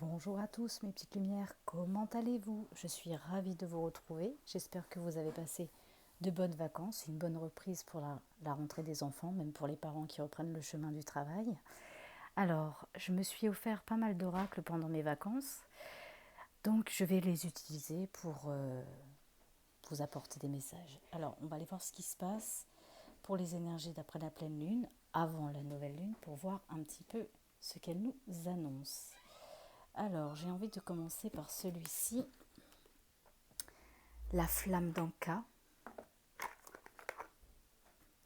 Bonjour à tous mes petites lumières, comment allez-vous? Je suis ravie de vous retrouver, j'espère que vous avez passé de bonnes vacances, une bonne reprise pour la rentrée des enfants, même pour les parents qui reprennent le chemin du travail. Alors, je me suis offert pas mal d'oracles pendant mes vacances, donc je vais les utiliser pour vous apporter des messages. Alors, on va aller voir ce qui se passe pour les énergies d'après la pleine lune, avant la nouvelle lune, pour voir un petit peu ce qu'elle nous annonce. Alors, j'ai envie de commencer par celui-ci, la flamme d'Anka.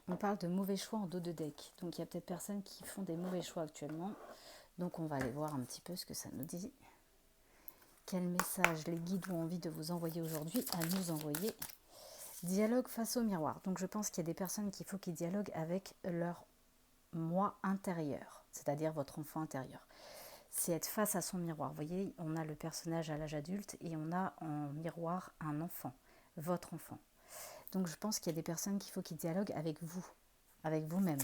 On parle de mauvais choix en dos de deck. Donc, il y a peut-être personnes qui font des mauvais choix actuellement. Donc, on va aller voir un petit peu ce que ça nous dit. Quel message les guides ont envie de vous envoyer aujourd'hui, à nous envoyer. Dialogue face au miroir. Donc, je pense qu'il y a des personnes qu'il faut qu'ils dialoguent avec leur moi intérieur, c'est-à-dire votre enfant intérieur. C'est être face à son miroir. Vous voyez, on a le personnage à l'âge adulte et on a en miroir un enfant, votre enfant. Donc je pense qu'il y a des personnes qu'il faut qu'ils dialoguent avec vous, avec vous-même.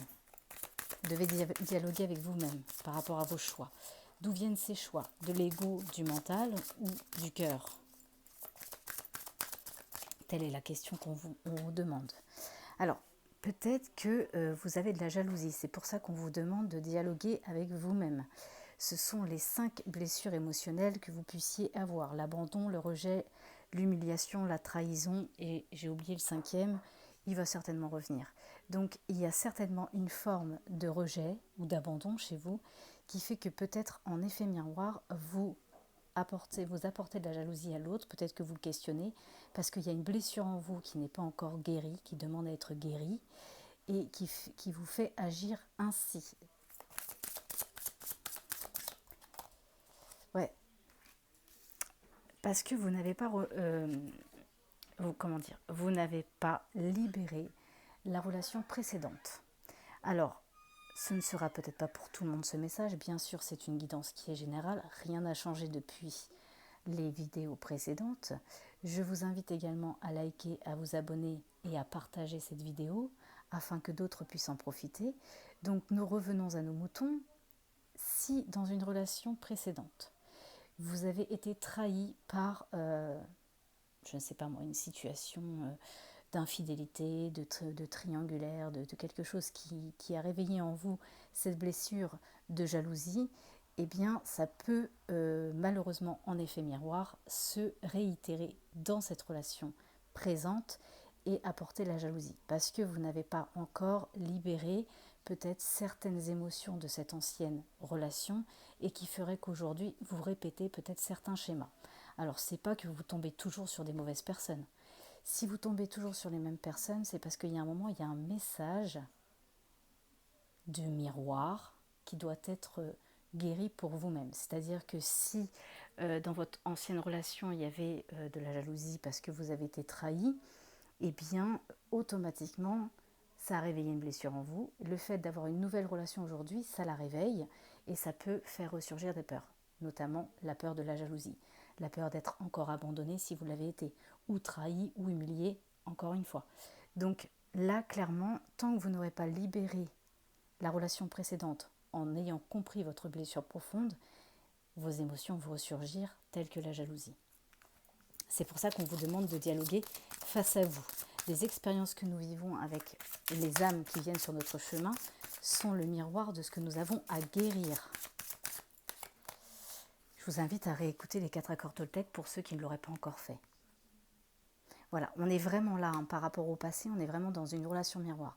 Vous devez dialoguer avec vous-même par rapport à vos choix. D'où viennent ces choix? De l'ego, du mental ou du cœur? Telle est la question qu'on vous demande. Alors, peut-être que vous avez de la jalousie. C'est pour ça qu'on vous demande de dialoguer avec vous-même. Ce sont les 5 blessures émotionnelles que vous puissiez avoir. L'abandon, le rejet, l'humiliation, la trahison et j'ai oublié le 5e, il va certainement revenir. Donc il y a certainement une forme de rejet ou d'abandon chez vous qui fait que peut-être en effet miroir, vous apportez de la jalousie à l'autre, peut-être que vous le questionnez, parce qu'il y a une blessure en vous qui n'est pas encore guérie, qui demande à être guérie et qui vous fait agir ainsi. Ouais, parce que vous n'avez pas, vous n'avez pas libéré la relation précédente. Alors, ce ne sera peut-être pas pour tout le monde ce message, bien sûr c'est une guidance qui est générale, rien n'a changé depuis les vidéos précédentes. Je vous invite également à liker, à vous abonner et à partager cette vidéo afin que d'autres puissent en profiter. Donc nous revenons à nos moutons. Si dans une relation précédente, vous avez été trahi par, je ne sais pas moi, une situation d'infidélité, de triangulaire, de quelque chose qui a réveillé en vous cette blessure de jalousie, eh bien ça peut malheureusement en effet miroir se réitérer dans cette relation présente et apporter la jalousie parce que vous n'avez pas encore libéré peut-être certaines émotions de cette ancienne relation et qui ferait qu'aujourd'hui vous répétez peut-être certains schémas. Alors c'est pas que vous tombez toujours sur des mauvaises personnes. Si vous tombez toujours sur les mêmes personnes, c'est parce qu'il y a un moment, il y a un message de miroir qui doit être guéri pour vous-même. C'est-à-dire que si dans votre ancienne relation, il y avait de la jalousie parce que vous avez été trahi, eh bien, automatiquement, ça a réveillé une blessure en vous. Le fait d'avoir une nouvelle relation aujourd'hui, ça la réveille et ça peut faire ressurgir des peurs, notamment la peur de la jalousie, la peur d'être encore abandonné si vous l'avez été, ou trahi ou humilié, encore une fois. Donc là, clairement, tant que vous n'aurez pas libéré la relation précédente en ayant compris votre blessure profonde, vos émotions vont ressurgir telles que la jalousie. C'est pour ça qu'on vous demande de dialoguer face à vous. Les expériences que nous vivons avec les âmes qui viennent sur notre chemin sont le miroir de ce que nous avons à guérir. Je vous invite à réécouter les 4 accords Toltec pour ceux qui ne l'auraient pas encore fait. Voilà, on est vraiment là par rapport au passé, on est vraiment dans une relation miroir.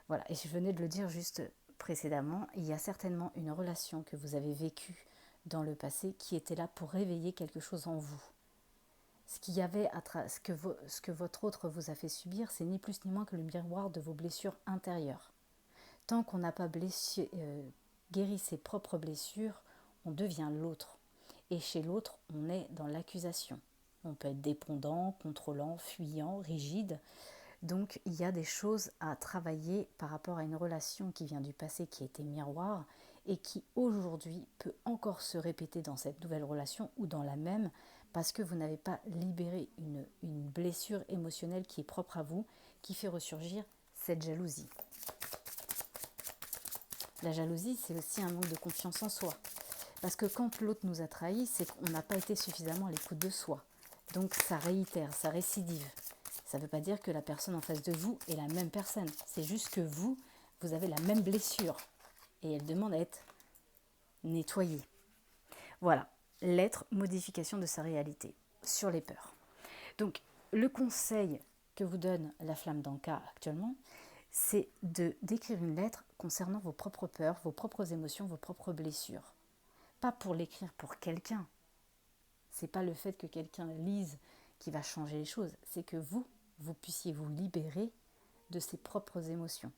Voilà, et je venais de le dire juste précédemment, il y a certainement une relation que vous avez vécue dans le passé qui était là pour réveiller quelque chose en vous. Ce que votre autre vous a fait subir, c'est ni plus ni moins que le miroir de vos blessures intérieures. Tant qu'on n'a pas guéri ses propres blessures, on devient l'autre. Et chez l'autre, on est dans l'accusation. On peut être dépendant, contrôlant, fuyant, rigide. Donc il y a des choses à travailler par rapport à une relation qui vient du passé, qui était miroir, et qui aujourd'hui peut encore se répéter dans cette nouvelle relation ou dans la même, parce que vous n'avez pas libéré une blessure émotionnelle qui est propre à vous, qui fait ressurgir cette jalousie. La jalousie, c'est aussi un manque de confiance en soi. Parce que quand l'autre nous a trahis, c'est qu'on n'a pas été suffisamment à l'écoute de soi. Donc ça réitère, ça récidive. Ça ne veut pas dire que la personne en face de vous est la même personne. C'est juste que vous avez la même blessure. Et elle demande à être nettoyée. Voilà, l'être, modification de sa réalité sur les peurs. Donc, le conseil que vous donne la flamme d'Anka actuellement, c'est d'écrire une lettre concernant vos propres peurs, vos propres émotions, vos propres blessures. Pas pour l'écrire pour quelqu'un. C'est pas le fait que quelqu'un lise qui va changer les choses. C'est que vous puissiez vous libérer de ses propres émotions.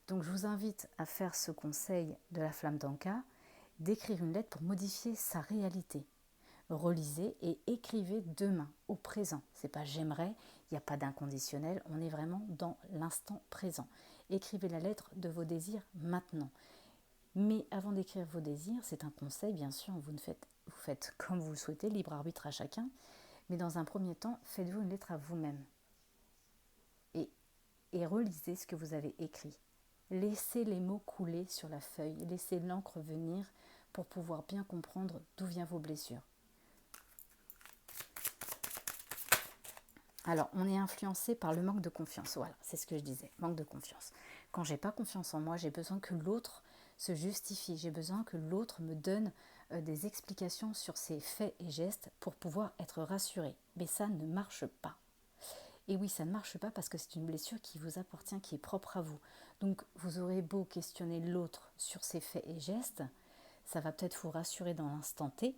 Donc, je vous invite à faire ce conseil de la flamme d'Anka, d'écrire une lettre pour modifier sa réalité. Relisez et écrivez demain, au présent. C'est pas j'aimerais, il n'y a pas d'inconditionnel, on est vraiment dans l'instant présent. Écrivez la lettre de vos désirs maintenant. Mais avant d'écrire vos désirs, c'est un conseil, bien sûr, vous faites comme vous le souhaitez, libre arbitre à chacun. Mais dans un premier temps, faites-vous une lettre à vous-même. Et relisez ce que vous avez écrit. Laissez les mots couler sur la feuille, laissez l'encre venir pour pouvoir bien comprendre d'où viennent vos blessures. Alors, on est influencé par le manque de confiance. Voilà, c'est ce que je disais, manque de confiance. Quand j'ai pas confiance en moi, j'ai besoin que l'autre se justifie. J'ai besoin que l'autre me donne des explications sur ses faits et gestes pour pouvoir être rassurée. Mais ça ne marche pas. Et oui, ça ne marche pas parce que c'est une blessure qui vous appartient, qui est propre à vous. Donc, vous aurez beau questionner l'autre sur ses faits et gestes, ça va peut-être vous rassurer dans l'instant T,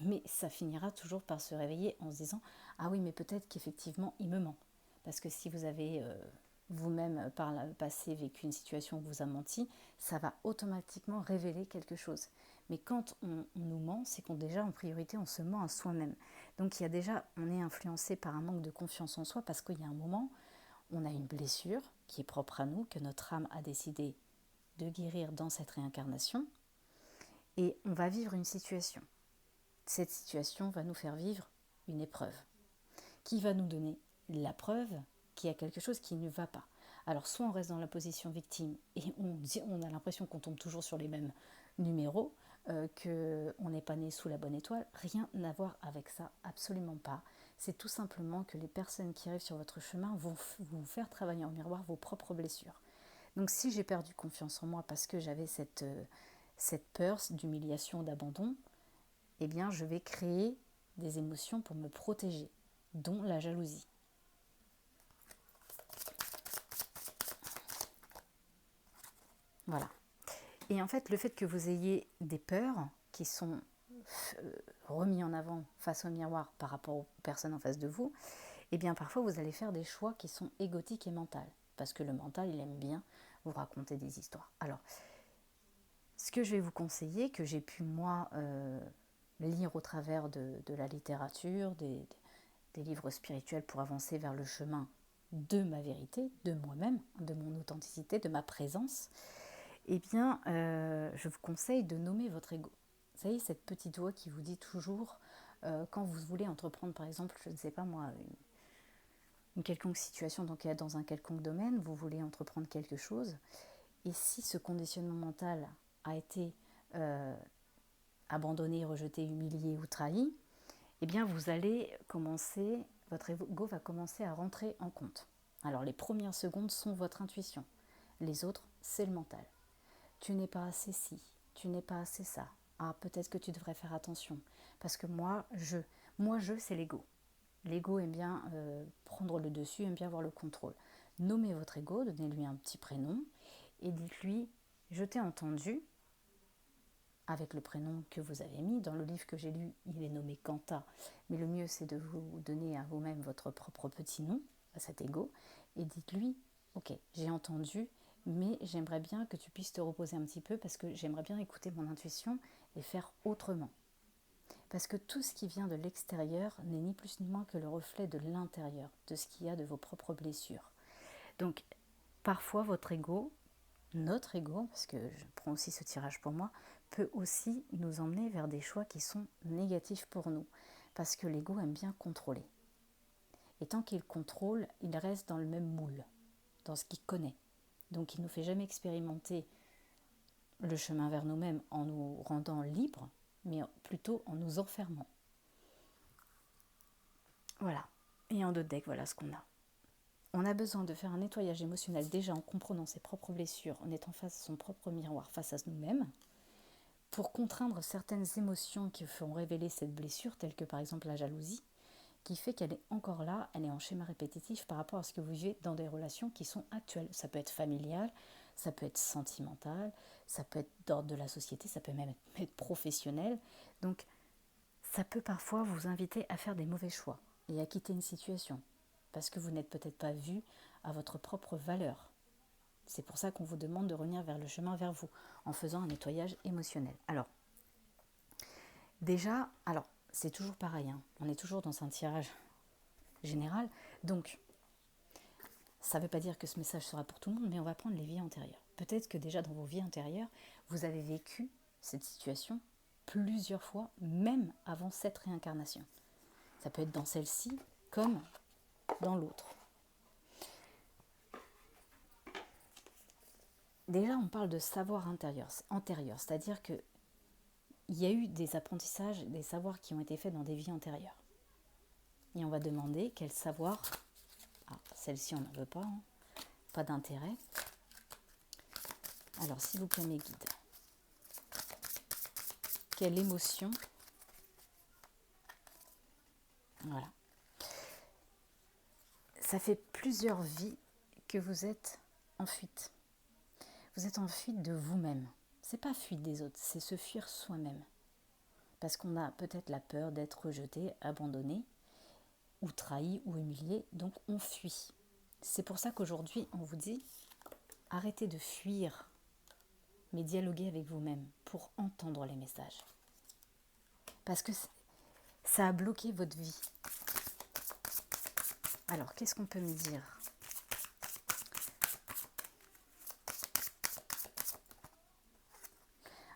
mais ça finira toujours par se réveiller en se disant « Ah oui, mais peut-être qu'effectivement, il me ment. » Parce que si vous avez vous-même par le passé vécu une situation où vous a menti, ça va automatiquement révéler quelque chose. Mais quand on nous ment, c'est qu'on déjà en priorité on se ment à soi-même. Donc il y a déjà, on est influencé par un manque de confiance en soi parce qu'il y a un moment, on a une blessure qui est propre à nous, que notre âme a décidé de guérir dans cette réincarnation, et on va vivre une situation. Cette situation va nous faire vivre une épreuve qui va nous donner la preuve qu'il y a quelque chose qui ne va pas. Alors soit on reste dans la position victime et on a l'impression qu'on tombe toujours sur les mêmes numéros, qu'on n'est pas né sous la bonne étoile. Rien à voir avec ça, absolument pas. C'est tout simplement que les personnes qui arrivent sur votre chemin vont vous faire travailler en miroir vos propres blessures. Donc si j'ai perdu confiance en moi parce que j'avais cette peur d'humiliation, d'abandon, eh bien je vais créer des émotions pour me protéger, dont la jalousie. Voilà. Et en fait, le fait que vous ayez des peurs qui sont remis en avant face au miroir par rapport aux personnes en face de vous, eh bien parfois vous allez faire des choix qui sont égotiques et mentaux. Parce que le mental, il aime bien vous raconter des histoires. Alors, ce que je vais vous conseiller, que j'ai pu moi lire au travers de la littérature, des livres spirituels pour avancer vers le chemin de ma vérité, de moi-même, de mon authenticité, de ma présence, eh bien, je vous conseille de nommer votre ego. Vous savez, cette petite voix qui vous dit toujours, quand vous voulez entreprendre, par exemple, je ne sais pas moi, une quelconque situation, donc dans un quelconque domaine, vous voulez entreprendre quelque chose, et si ce conditionnement mental a été abandonné, rejeté, humilié ou trahi, eh bien vous allez commencer, votre ego va commencer à rentrer en compte. Alors les premières secondes sont votre intuition, les autres c'est le mental. Tu n'es pas assez ci, tu n'es pas assez ça. Ah, peut-être que tu devrais faire attention. Parce que moi, c'est l'ego. L'ego aime bien prendre le dessus, aime bien avoir le contrôle. Nommez votre ego, donnez-lui un petit prénom et dites-lui, je t'ai entendu, avec le prénom que vous avez mis. Dans le livre que j'ai lu, il est nommé Kanta, mais le mieux c'est de vous donner à vous-même votre propre petit nom, à cet ego, et dites-lui, ok, j'ai entendu, mais j'aimerais bien que tu puisses te reposer un petit peu parce que j'aimerais bien écouter mon intuition et faire autrement. Parce que tout ce qui vient de l'extérieur n'est ni plus ni moins que le reflet de l'intérieur, de ce qu'il y a de vos propres blessures. Donc, parfois, votre ego, notre ego, parce que je prends aussi ce tirage pour moi, peut aussi nous emmener vers des choix qui sont négatifs pour nous. Parce que l'ego aime bien contrôler. Et tant qu'il contrôle, il reste dans le même moule, dans ce qu'il connaît. Donc il ne nous fait jamais expérimenter le chemin vers nous-mêmes en nous rendant libres, mais plutôt en nous enfermant. Voilà. Et en d'autres decks, voilà ce qu'on a. On a besoin de faire un nettoyage émotionnel déjà en comprenant ses propres blessures, en étant face à son propre miroir, face à nous-mêmes, pour contraindre certaines émotions qui font révéler cette blessure, telles que par exemple la jalousie, qui fait qu'elle est encore là, elle est en schéma répétitif par rapport à ce que vous vivez dans des relations qui sont actuelles. Ça peut être familial, ça peut être sentimental, ça peut être d'ordre de la société, ça peut même être professionnel. Donc ça peut parfois vous inviter à faire des mauvais choix et à quitter une situation, parce que vous n'êtes peut-être pas vu à votre propre valeur. C'est pour ça qu'on vous demande de revenir vers le chemin vers vous, en faisant un nettoyage émotionnel. Alors, déjà, c'est toujours pareil, hein. On est toujours dans un tirage général, donc ça ne veut pas dire que ce message sera pour tout le monde, mais on va prendre les vies antérieures. Peut-être que déjà dans vos vies antérieures, vous avez vécu cette situation plusieurs fois, même avant cette réincarnation. Ça peut être dans celle-ci comme dans l'autre. Déjà, on parle de savoir antérieur, c'est-à-dire qu'il y a eu des apprentissages, des savoirs qui ont été faits dans des vies antérieures. Et on va demander quel savoir, celle-ci on n'en veut pas, hein, pas d'intérêt. Alors s'il vous plaît mes guides, quelle émotion, voilà. Ça fait plusieurs vies que vous êtes en fuite. Vous êtes en fuite de vous-même. C'est pas fuite des autres, c'est se fuir soi-même. Parce qu'on a peut-être la peur d'être rejeté, abandonné, ou trahi, ou humilié, donc on fuit. C'est pour ça qu'aujourd'hui, on vous dit, arrêtez de fuir, mais dialoguez avec vous-même pour entendre les messages. Parce que ça a bloqué votre vie. Alors, qu'est-ce qu'on peut me dire ?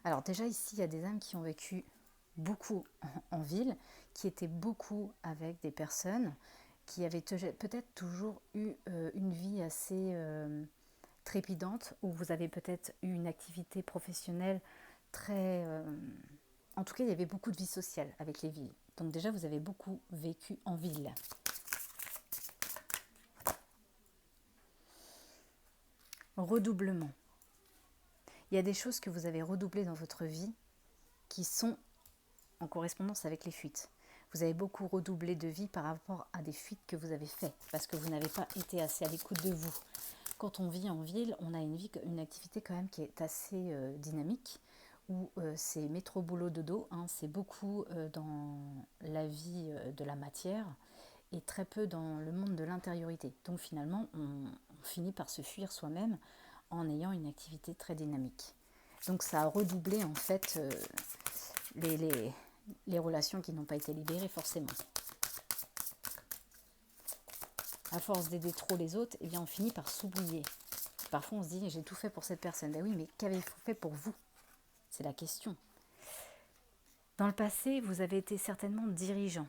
Alors déjà ici, il y a des âmes qui ont vécu beaucoup en ville, qui étaient beaucoup avec des personnes qui avaient peut-être toujours eu une vie assez trépidante, où vous avez peut-être eu une activité professionnelle très... en tout cas, il y avait beaucoup de vie sociale avec les villes. Donc déjà, vous avez beaucoup vécu en ville. Redoublement. Il y a des choses que vous avez redoublées dans votre vie qui sont en correspondance avec les fuites. Vous avez beaucoup redoublé de vie par rapport à des fuites que vous avez faites, parce que vous n'avez pas été assez à l'écoute de vous. Quand on vit en ville, on a une activité quand même qui est assez dynamique, où c'est métro, boulot, dodo, hein, c'est beaucoup dans la vie de la matière et très peu dans le monde de l'intériorité. Donc finalement, on finit par se fuir soi-même en ayant une activité très dynamique. Donc ça a redoublé en fait les relations qui n'ont pas été libérées forcément. À force d'aider trop les autres, eh bien on finit par s'oublier. Parfois on se dit j'ai tout fait pour cette personne. Ben oui, mais qu'avez-vous fait pour vous ? C'est la question. Dans le passé, vous avez été certainement dirigeant.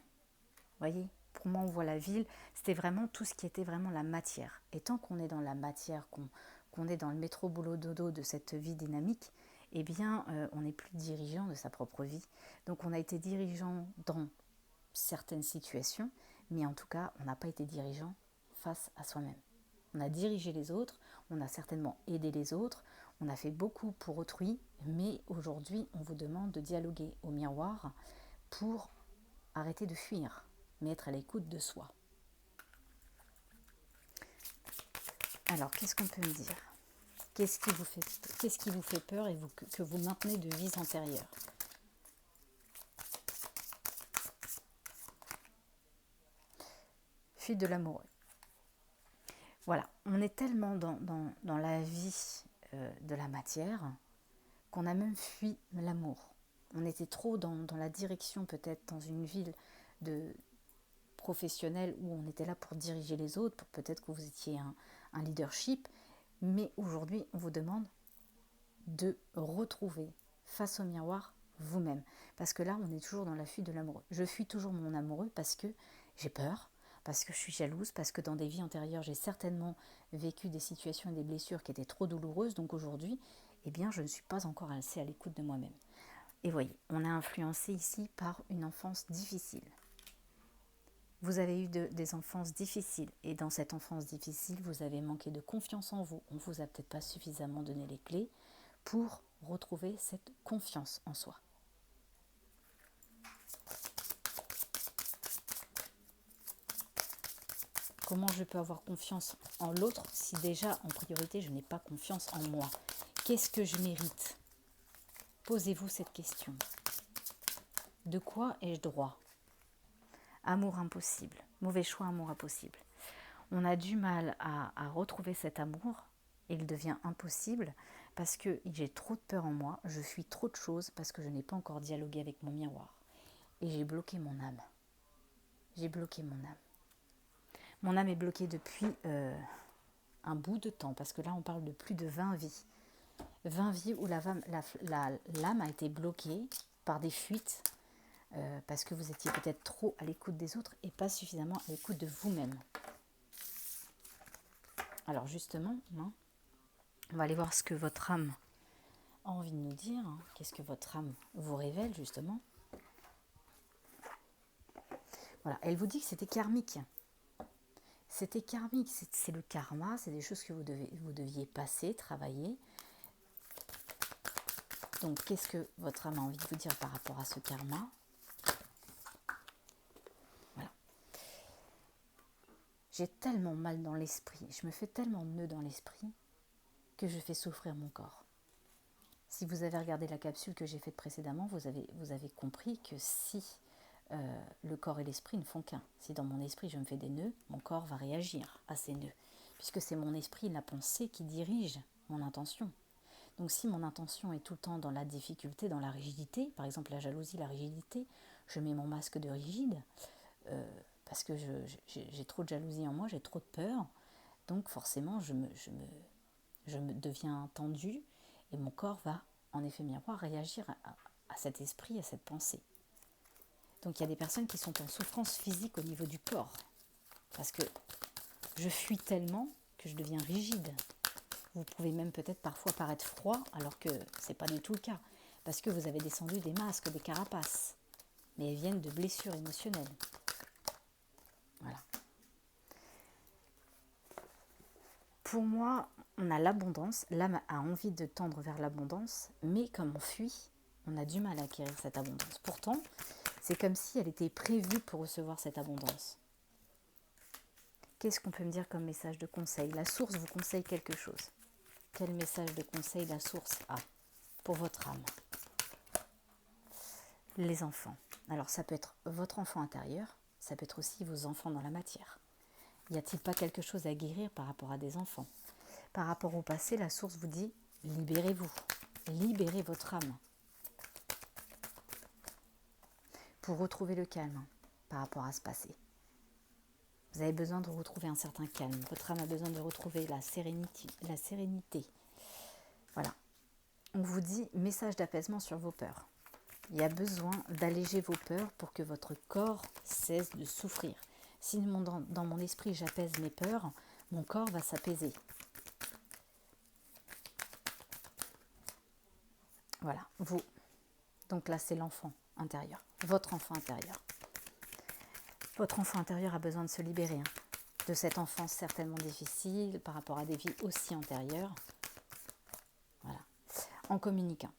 Voyez, pour moi on voit la ville, c'était vraiment tout ce qui était vraiment la matière. Et tant qu'on est dans la matière, qu'on est dans le métro boulot dodo de cette vie dynamique, eh bien on n'est plus dirigeant de sa propre vie. Donc on a été dirigeant dans certaines situations, mais en tout cas on n'a pas été dirigeant face à soi-même. On a dirigé les autres, on a certainement aidé les autres, on a fait beaucoup pour autrui, mais aujourd'hui on vous demande de dialoguer au miroir pour arrêter de fuir, mais être à l'écoute de soi. Alors, qu'est-ce qu'on peut me dire ? Qu'est-ce qui vous fait peur et que vous maintenez de vies antérieures ? Fuite de l'amoureux. Voilà, on est tellement dans la vie de la matière qu'on a même fui l'amour. On était trop dans la direction, peut-être dans une ville professionnelle où on était là pour diriger les autres, pour peut-être que vous étiez un leadership, mais aujourd'hui on vous demande de retrouver face au miroir vous-même. Parce que là, on est toujours dans la fuite de l'amoureux. Je fuis toujours mon amoureux parce que j'ai peur, parce que je suis jalouse, parce que dans des vies antérieures, j'ai certainement vécu des situations et des blessures qui étaient trop douloureuses. Donc aujourd'hui, eh bien, je ne suis pas encore assez à l'écoute de moi-même. Et voyez, on est influencé ici par une enfance difficile. Vous avez eu des enfances difficiles et dans cette enfance difficile, vous avez manqué de confiance en vous. On ne vous a peut-être pas suffisamment donné les clés pour retrouver cette confiance en soi. Comment je peux avoir confiance en l'autre si déjà, en priorité, je n'ai pas confiance en moi? Qu'est-ce que je mérite? Posez-vous cette question. De quoi ai-je droit? Amour impossible. Mauvais choix, amour impossible. On a du mal à retrouver cet amour et il devient impossible parce que j'ai trop de peur en moi, je suis trop de choses parce que je n'ai pas encore dialogué avec mon miroir. Et j'ai bloqué mon âme. J'ai bloqué mon âme. Mon âme est bloquée depuis un bout de temps parce que là on parle de plus de 20 vies. 20 vies où l'âme a été bloquée par des fuites parce que vous étiez peut-être trop à l'écoute des autres et pas suffisamment à l'écoute de vous-même. Alors justement, on va aller voir ce que votre âme a envie de nous dire. Qu'est-ce que votre âme vous révèle justement? Voilà, elle vous dit que c'était karmique. C'était karmique, c'est le karma, c'est des choses que vous deviez passer, travailler. Donc qu'est-ce que votre âme a envie de vous dire par rapport à ce karma? Voilà. J'ai tellement mal dans l'esprit, je me fais tellement nœud dans l'esprit que je fais souffrir mon corps. Si vous avez regardé la capsule que j'ai faite précédemment, vous avez compris que si le corps et l'esprit ne font qu'un, si dans mon esprit je me fais des nœuds, mon corps va réagir à ces nœuds, puisque c'est mon esprit, la pensée qui dirige mon intention. Donc si mon intention est tout le temps dans la difficulté, dans la rigidité, par exemple la jalousie, la rigidité, je mets mon masque de rigide, parce que j'ai trop de jalousie en moi, j'ai trop de peur, donc forcément je me deviens tendue et mon corps va, en effet miroir, réagir à cet esprit, à cette pensée. Donc il y a des personnes qui sont en souffrance physique au niveau du corps, parce que je fuis tellement que je deviens rigide. Vous pouvez même peut-être parfois paraître froid, alors que ce n'est pas du tout le cas, parce que vous avez descendu des masques, des carapaces, mais elles viennent de blessures émotionnelles. Voilà. Pour moi, on a l'abondance, l'âme a envie de tendre vers l'abondance, mais comme on fuit, on a du mal à acquérir cette abondance. Pourtant, c'est comme si elle était prévue pour recevoir cette abondance. Qu'est-ce qu'on peut me dire comme message de conseil? La source vous conseille quelque chose. Quel message de conseil la source a pour votre âme? Les enfants. Alors ça peut être votre enfant intérieur, ça peut être aussi vos enfants dans la matière. Y a-t-il pas quelque chose à guérir par rapport à des enfants? Par rapport au passé, la source vous dit libérez-vous, libérez votre âme pour retrouver le calme par rapport à ce passé. Vous avez besoin de retrouver un certain calme. Votre âme a besoin de retrouver la sérénité. Voilà. On vous dit message d'apaisement sur vos peurs. Il y a besoin d'alléger vos peurs pour que votre corps cesse de souffrir. Si dans mon esprit j'apaise mes peurs, mon corps va s'apaiser. Voilà, vous. Donc là, c'est l'enfant intérieur, votre enfant intérieur. Votre enfant intérieur a besoin de se libérer de cette enfance certainement difficile par rapport à des vies aussi antérieures. Voilà. En communiquant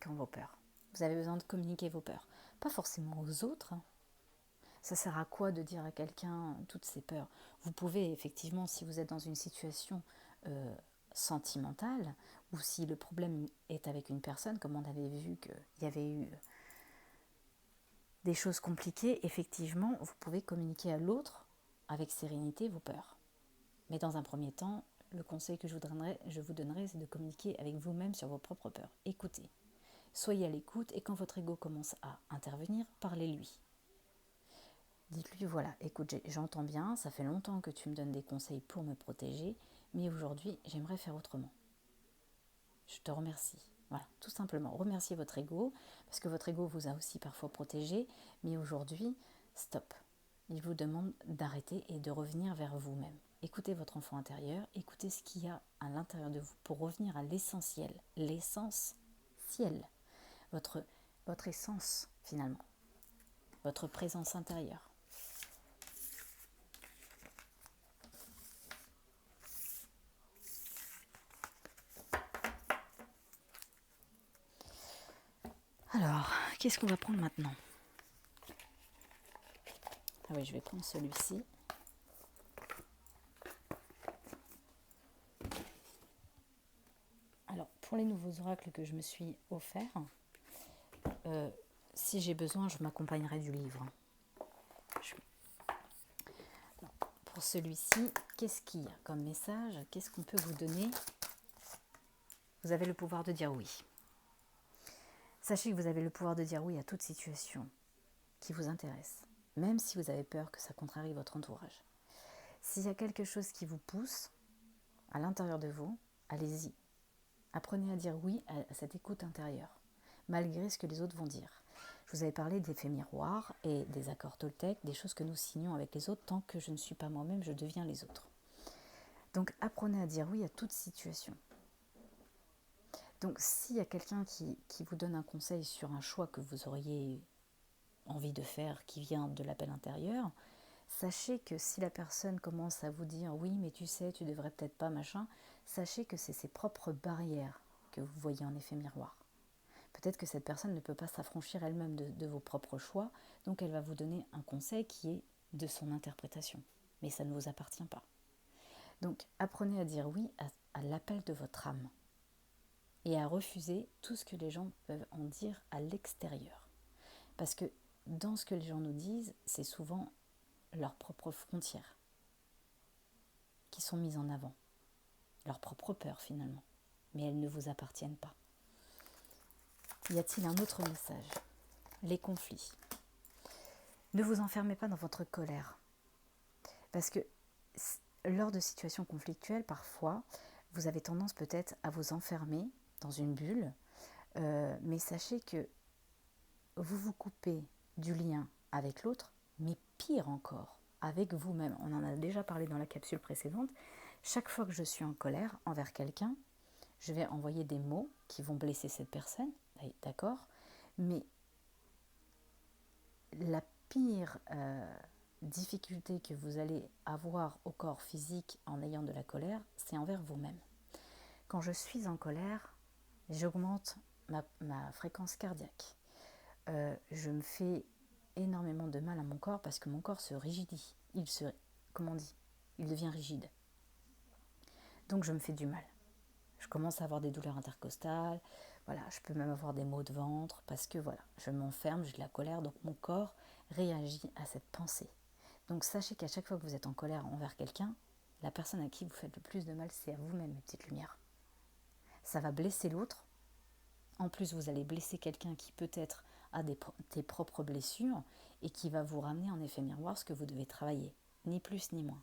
vos peurs. Vous avez besoin de communiquer vos peurs. Pas forcément aux autres. Ça sert à quoi de dire à quelqu'un toutes ces peurs? Vous pouvez effectivement, si vous êtes dans une situation sentimentale, ou si le problème est avec une personne, comme on avait vu qu'il y avait eu des choses compliquées, effectivement, vous pouvez communiquer à l'autre avec sérénité vos peurs. Mais dans un premier temps, le conseil que je vous donnerai, c'est de communiquer avec vous-même sur vos propres peurs. Écoutez. Soyez à l'écoute et quand votre ego commence à intervenir, parlez-lui. Dites-lui, voilà, écoute, j'entends bien, ça fait longtemps que tu me donnes des conseils pour me protéger, mais aujourd'hui, j'aimerais faire autrement. Je te remercie. Voilà, tout simplement, remerciez votre ego, parce que votre ego vous a aussi parfois protégé, mais aujourd'hui, stop. Il vous demande d'arrêter et de revenir vers vous-même. Écoutez votre enfant intérieur, écoutez ce qu'il y a à l'intérieur de vous pour revenir à l'essentiel, l'essence ciel. votre, votre essence finalement, votre présence intérieure. Alors, qu'est-ce qu'on va prendre maintenant? Ah oui, je vais prendre celui-ci. Alors, pour les nouveaux oracles que je me suis offerts, si j'ai besoin, je m'accompagnerai du livre. Pour celui-ci, qu'est-ce qu'il y a comme message? Qu'est-ce qu'on peut vous donner? Vous avez le pouvoir de dire oui. Sachez que vous avez le pouvoir de dire oui à toute situation qui vous intéresse, même si vous avez peur que ça contrarie votre entourage. S'il y a quelque chose qui vous pousse à l'intérieur de vous, allez-y. Apprenez à dire oui à cette écoute intérieure, malgré ce que les autres vont dire. Je vous avais parlé d'effets miroirs et des accords Toltec, des choses que nous signons avec les autres. Tant que je ne suis pas moi-même, je deviens les autres. Donc apprenez à dire oui à toute situation. Donc s'il y a quelqu'un qui vous donne un conseil sur un choix que vous auriez envie de faire, qui vient de l'appel intérieur, sachez que si la personne commence à vous dire oui mais tu sais, tu devrais peut-être pas machin, sachez que c'est ses propres barrières que vous voyez en effet miroir. Peut-être que cette personne ne peut pas s'affranchir elle-même de vos propres choix, donc elle va vous donner un conseil qui est de son interprétation, mais ça ne vous appartient pas. Donc apprenez à dire oui à l'appel de votre âme et à refuser tout ce que les gens peuvent en dire à l'extérieur. Parce que dans ce que les gens nous disent, c'est souvent leurs propres frontières qui sont mises en avant, leurs propres peurs finalement, mais elles ne vous appartiennent pas. Y a-t-il un autre message? Les conflits. Ne vous enfermez pas dans votre colère, parce que lors de situations conflictuelles, parfois, vous avez tendance peut-être à vous enfermer dans une bulle, mais sachez que vous vous coupez du lien avec l'autre, mais pire encore, avec vous-même. On en a déjà parlé dans la capsule précédente. Chaque fois que je suis en colère envers quelqu'un, je vais envoyer des mots qui vont blesser cette personne, d'accord? Mais la pire difficulté que vous allez avoir au corps physique en ayant de la colère, c'est envers vous-même. Quand je suis en colère, j'augmente ma fréquence cardiaque. Je me fais énormément de mal à mon corps parce que mon corps se rigidifie. Il devient rigide. Donc je me fais du mal. Je commence à avoir des douleurs intercostales. Voilà, je peux même avoir des maux de ventre parce que voilà, je m'enferme, j'ai de la colère, donc mon corps réagit à cette pensée. Donc sachez qu'à chaque fois que vous êtes en colère envers quelqu'un, la personne à qui vous faites le plus de mal, c'est à vous-même, mes petites lumières. Ça va blesser l'autre. En plus, vous allez blesser quelqu'un qui peut-être a des propres blessures et qui va vous ramener en effet miroir ce que vous devez travailler, ni plus ni moins.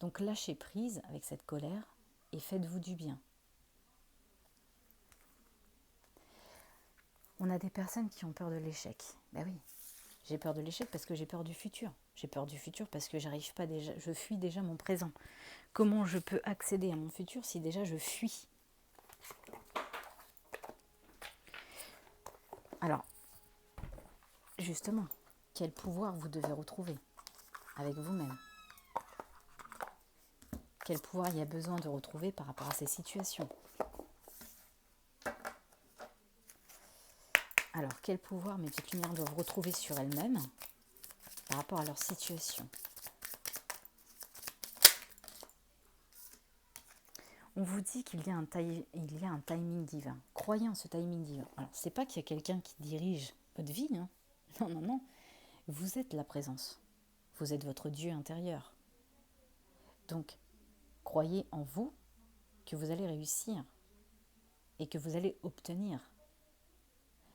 Donc lâchez prise avec cette colère et faites-vous du bien. On a des personnes qui ont peur de l'échec. Ben oui, j'ai peur de l'échec parce que j'ai peur du futur. J'ai peur du futur parce que j'arrive pas déjà, je fuis déjà mon présent. Comment je peux accéder à mon futur si déjà je fuis? Alors, justement, quel pouvoir vous devez retrouver avec vous-même? Quel pouvoir il y a besoin de retrouver par rapport à ces situations? Alors, quel pouvoir mes petites lumières doivent retrouver sur elles-mêmes par rapport à leur situation? On vous dit qu'il y a un timing divin. Croyez en ce timing divin. Alors, c'est pas qu'il y a quelqu'un qui dirige votre vie, hein. Non, non, non. Vous êtes la présence. Vous êtes votre Dieu intérieur. Donc, croyez en vous que vous allez réussir et que vous allez obtenir.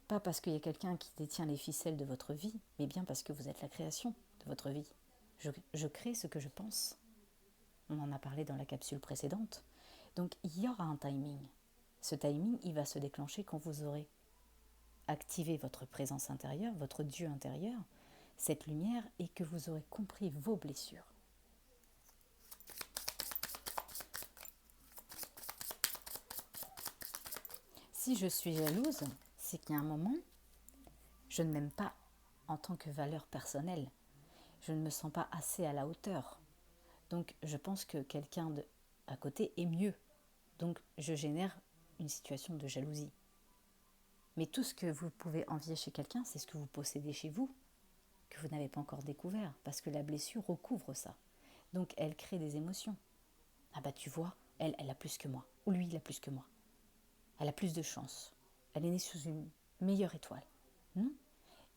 Pas parce qu'il y a quelqu'un qui détient les ficelles de votre vie, mais bien parce que vous êtes la création de votre vie. Je crée ce que je pense. On en a parlé dans la capsule précédente. Donc il y aura un timing. Ce timing, il va se déclencher quand vous aurez activé votre présence intérieure, votre Dieu intérieur, cette lumière, et que vous aurez compris vos blessures. Si je suis jalouse, c'est qu'il y a un moment, je ne m'aime pas en tant que valeur personnelle. Je ne me sens pas assez à la hauteur. Donc je pense que quelqu'un à côté est mieux. Donc je génère une situation de jalousie. Mais tout ce que vous pouvez envier chez quelqu'un, c'est ce que vous possédez chez vous, que vous n'avez pas encore découvert, parce que la blessure recouvre ça. Donc elle crée des émotions. Ah bah tu vois, elle a plus que moi, ou lui il a plus que moi. Elle a plus de chance. Elle est née sous une meilleure étoile. Non ?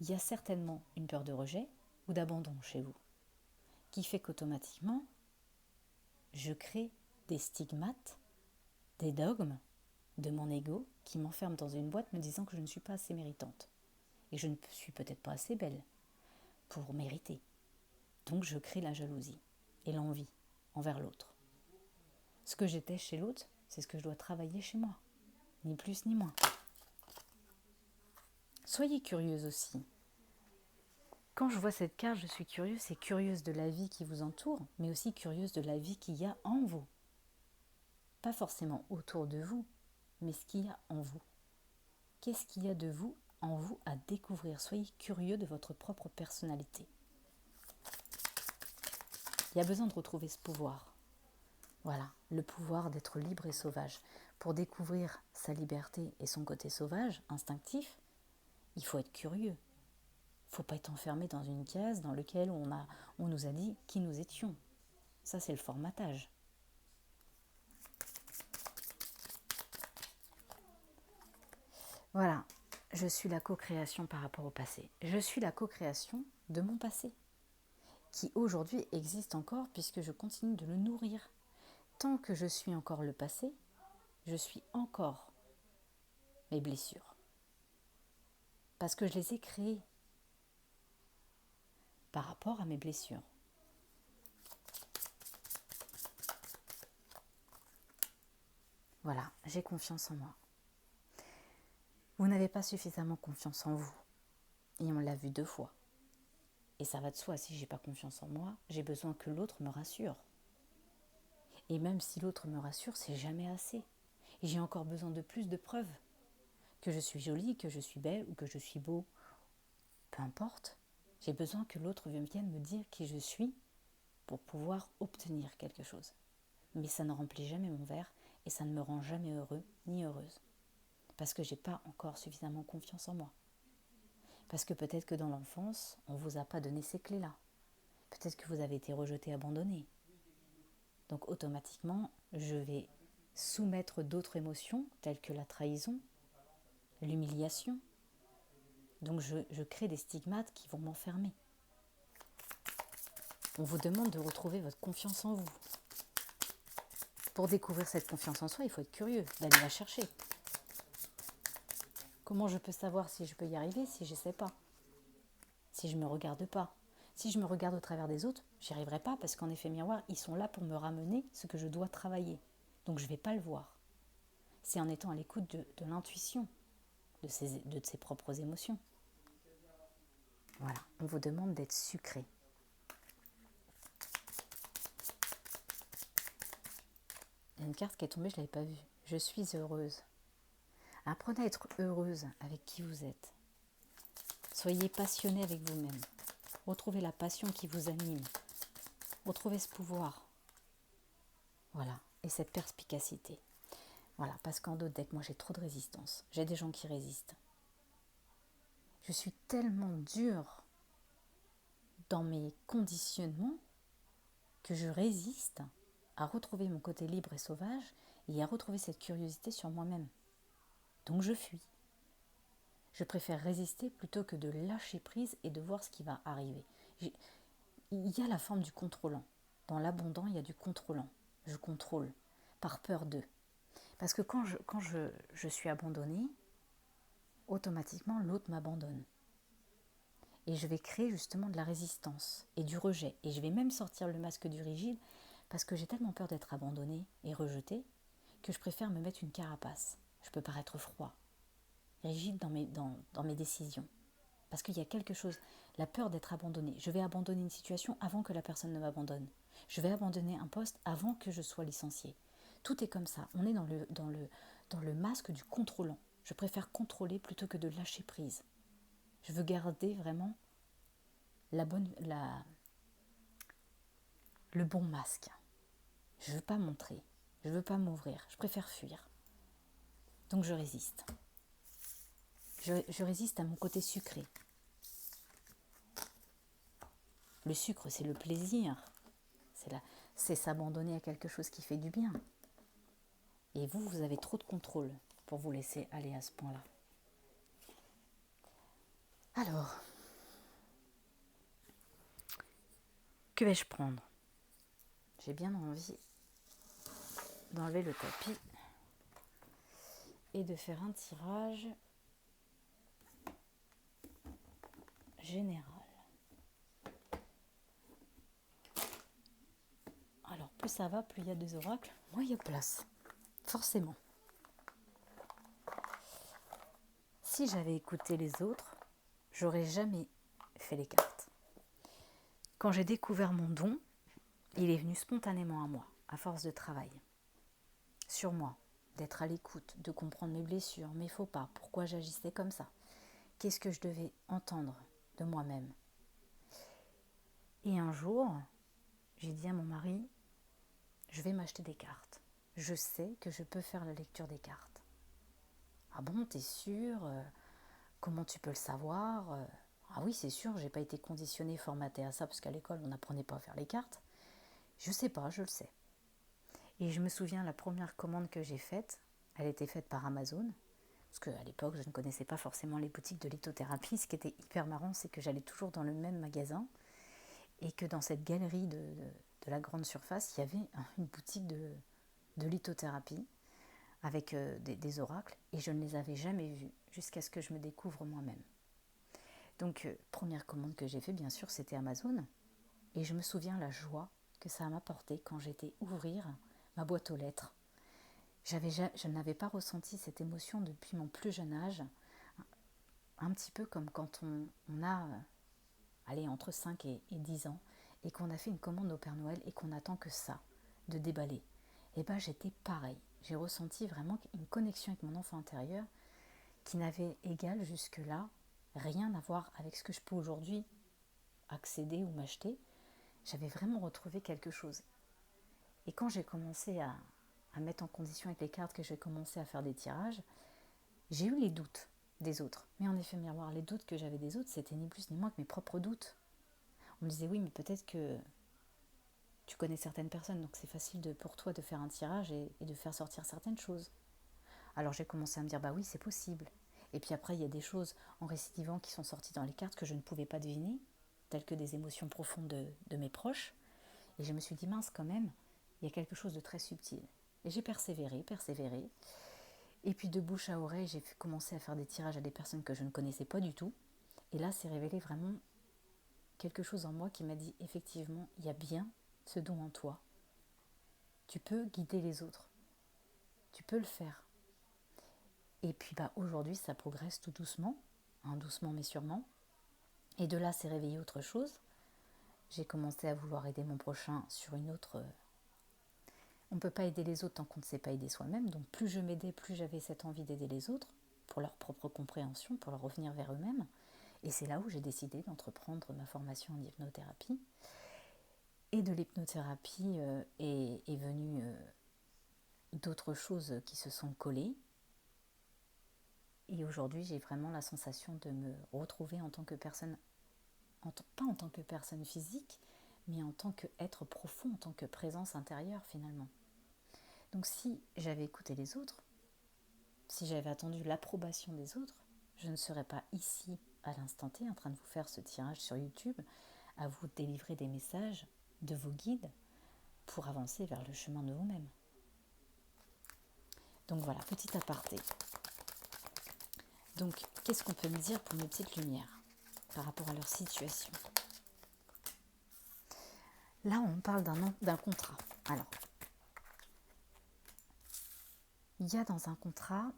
Il y a certainement une peur de rejet ou d'abandon chez vous, qui fait qu'automatiquement, je crée des stigmates, des dogmes de mon ego qui m'enferment dans une boîte me disant que je ne suis pas assez méritante. Et je ne suis peut-être pas assez belle pour mériter. Donc je crée la jalousie et l'envie envers l'autre. Ce que j'étais chez l'autre, c'est ce que je dois travailler chez moi. Ni plus ni moins. Soyez curieuse aussi. Quand je vois cette carte, je suis curieuse, c'est curieuse de la vie qui vous entoure, mais aussi curieuse de la vie qu'il y a en vous. Pas forcément autour de vous, mais ce qu'il y a en vous. Qu'est-ce qu'il y a de vous, en vous, à découvrir ? Soyez curieux de votre propre personnalité. Il y a besoin de retrouver ce pouvoir. Voilà, le pouvoir d'être libre et sauvage. Pour découvrir sa liberté et son côté sauvage, instinctif, il faut être curieux. Il ne faut pas être enfermé dans une case dans laquelle on nous a dit qui nous étions. Ça, c'est le formatage. Voilà, je suis la co-création par rapport au passé. Je suis la co-création de mon passé, qui aujourd'hui existe encore puisque je continue de le nourrir. Tant que je suis encore le passé, je suis encore mes blessures. Parce que je les ai créées par rapport à mes blessures. Voilà, j'ai confiance en moi. Vous n'avez pas suffisamment confiance en vous. Et on l'a vu 2 fois. Et ça va de soi, si j'ai pas confiance en moi, j'ai besoin que l'autre me rassure. Et même si l'autre me rassure, c'est jamais assez. Et j'ai encore besoin de plus de preuves. Que je suis jolie, que je suis belle ou que je suis beau, peu importe. J'ai besoin que l'autre vienne me dire qui je suis pour pouvoir obtenir quelque chose. Mais ça ne remplit jamais mon verre et ça ne me rend jamais heureux ni heureuse. Parce que je n'ai pas encore suffisamment confiance en moi. Parce que peut-être que dans l'enfance, on ne vous a pas donné ces clés-là. Peut-être que vous avez été rejeté, abandonné. Donc automatiquement, je vais soumettre d'autres émotions telles que la trahison, l'humiliation. Donc je crée des stigmates qui vont m'enfermer. On vous demande de retrouver votre confiance en vous. Pour découvrir cette confiance en soi, il faut être curieux, d'aller la chercher. Comment je peux savoir si je peux y arriver si je ne sais pas ? Si je ne me regarde pas ? Si je me regarde au travers des autres, j'y arriverai pas parce qu'en effet miroir, ils sont là pour me ramener ce que je dois travailler. Donc je ne vais pas le voir. C'est en étant à l'écoute de l'intuition, de ses propres émotions. Voilà, on vous demande d'être sucré. Il y a une carte qui est tombée, je ne l'avais pas vue. Je suis heureuse. Apprenez à être heureuse avec qui vous êtes. Soyez passionné avec vous-même. Retrouvez la passion qui vous anime. Retrouvez ce pouvoir. Voilà, et cette perspicacité. Voilà, parce qu'en d'autres decks, moi j'ai trop de résistance. J'ai des gens qui résistent. Je suis tellement dure dans mes conditionnements que je résiste à retrouver mon côté libre et sauvage et à retrouver cette curiosité sur moi-même. Donc je fuis. Je préfère résister plutôt que de lâcher prise et de voir ce qui va arriver. Il y a la forme du contrôlant. Dans l'abondant, il y a du contrôlant. Je contrôle par peur d'eux. Parce que quand je suis abandonnée, automatiquement l'autre m'abandonne. Et je vais créer justement de la résistance et du rejet. Et je vais même sortir le masque du rigide parce que j'ai tellement peur d'être abandonnée et rejetée que je préfère me mettre une carapace. Je peux paraître froid, rigide dans mes décisions. Parce qu'il y a quelque chose, la peur d'être abandonnée. Je vais abandonner une situation avant que la personne ne m'abandonne. Je vais abandonner un poste avant que je sois licenciée. Tout est comme ça. On est dans le masque du contrôlant. Je préfère contrôler plutôt que de lâcher prise. Je veux garder vraiment le bon masque. Je ne veux pas montrer, je ne veux pas m'ouvrir, je préfère fuir. Donc je résiste. Je résiste à mon côté sucré. Le sucre, c'est le plaisir. C'est s'abandonner à quelque chose qui fait du bien. Et vous avez trop de contrôle pour vous laisser aller à ce point-là. Alors, que vais-je prendre ? J'ai bien envie d'enlever le tapis et de faire un tirage général. Alors, plus ça va, plus il y a des oracles, moins il y a place. Forcément. Si j'avais écouté les autres, j'aurais jamais fait les cartes. Quand j'ai découvert mon don, il est venu spontanément à moi, à force de travail. Sur moi, d'être à l'écoute, de comprendre mes blessures, mes faux pas, pourquoi j'agissais comme ça. Qu'est-ce que je devais entendre de moi-même ? Et un jour, j'ai dit à mon mari, je vais m'acheter des cartes. Je sais que je peux faire la lecture des cartes. Ah bon, t'es sûr ? Comment tu peux le savoir ? Ah oui, c'est sûr, j'ai pas été conditionnée, formatée à ça, parce qu'à l'école, on n'apprenait pas à faire les cartes. Je sais pas, je le sais. Et je me souviens, la première commande que j'ai faite, elle était faite par Amazon, parce qu'à l'époque, je ne connaissais pas forcément les boutiques de lithothérapie. Ce qui était hyper marrant, c'est que j'allais toujours dans le même magasin, et que dans cette galerie de la grande surface, il y avait une boutique de lithothérapie, avec des oracles, et je ne les avais jamais vus, jusqu'à ce que je me découvre moi-même. Donc, première commande que j'ai faite, bien sûr, c'était Amazon, et je me souviens la joie que ça m'a apporté quand j'étais ouvrir ma boîte aux lettres. Je n'avais pas ressenti cette émotion depuis mon plus jeune âge, un petit peu comme quand on a entre 5 et 10 ans, et qu'on a fait une commande au Père Noël et qu'on attend que ça, de déballer. Et bien j'étais pareil, j'ai ressenti vraiment une connexion avec mon enfant intérieur qui n'avait égal jusque-là rien à voir avec ce que je peux aujourd'hui accéder ou m'acheter. J'avais vraiment retrouvé quelque chose. Et quand j'ai commencé à mettre en condition avec les cartes, que j'ai commencé à faire des tirages, j'ai eu les doutes des autres. Mais en effet miroir, les doutes que j'avais des autres, c'était ni plus ni moins que mes propres doutes. On me disait oui, mais peut-être que tu connais certaines personnes, donc c'est facile pour toi de faire un tirage et de faire sortir certaines choses. Alors j'ai commencé à me dire bah oui, c'est possible. Et puis après, il y a des choses en récidivant qui sont sorties dans les cartes que je ne pouvais pas deviner, telles que des émotions profondes de mes proches. Et je me suis dit mince quand même, il y a quelque chose de très subtil. Et j'ai persévéré. Et puis de bouche à oreille, j'ai commencé à faire des tirages à des personnes que je ne connaissais pas du tout. Et là, c'est révélé vraiment quelque chose en moi qui m'a dit effectivement, il y a bien ce don en toi. Tu peux guider les autres. Tu peux le faire. Et puis aujourd'hui, ça progresse tout doucement, doucement mais sûrement. Et de là, c'est réveillé autre chose. J'ai commencé à vouloir aider mon prochain sur une autre... On ne peut pas aider les autres tant qu'on ne sait pas aider soi-même. Donc plus je m'aidais, plus j'avais cette envie d'aider les autres pour leur propre compréhension, pour leur revenir vers eux-mêmes. Et c'est là où j'ai décidé d'entreprendre ma formation en hypnothérapie. Et de l'hypnothérapie est venue d'autres choses qui se sont collées. Et aujourd'hui, j'ai vraiment la sensation de me retrouver en tant que personne, pas en tant que personne physique, mais en tant qu'être profond, en tant que présence intérieure finalement. Donc si j'avais écouté les autres, si j'avais attendu l'approbation des autres, je ne serais pas ici à l'instant T en train de vous faire ce tirage sur YouTube, à vous délivrer des messages de vos guides pour avancer vers le chemin de vous-même. Donc voilà, petit aparté. Donc, qu'est-ce qu'on peut me dire pour mes petites lumières par rapport à leur situation ? Là, on parle d'un contrat. Alors, il y a dans un contrat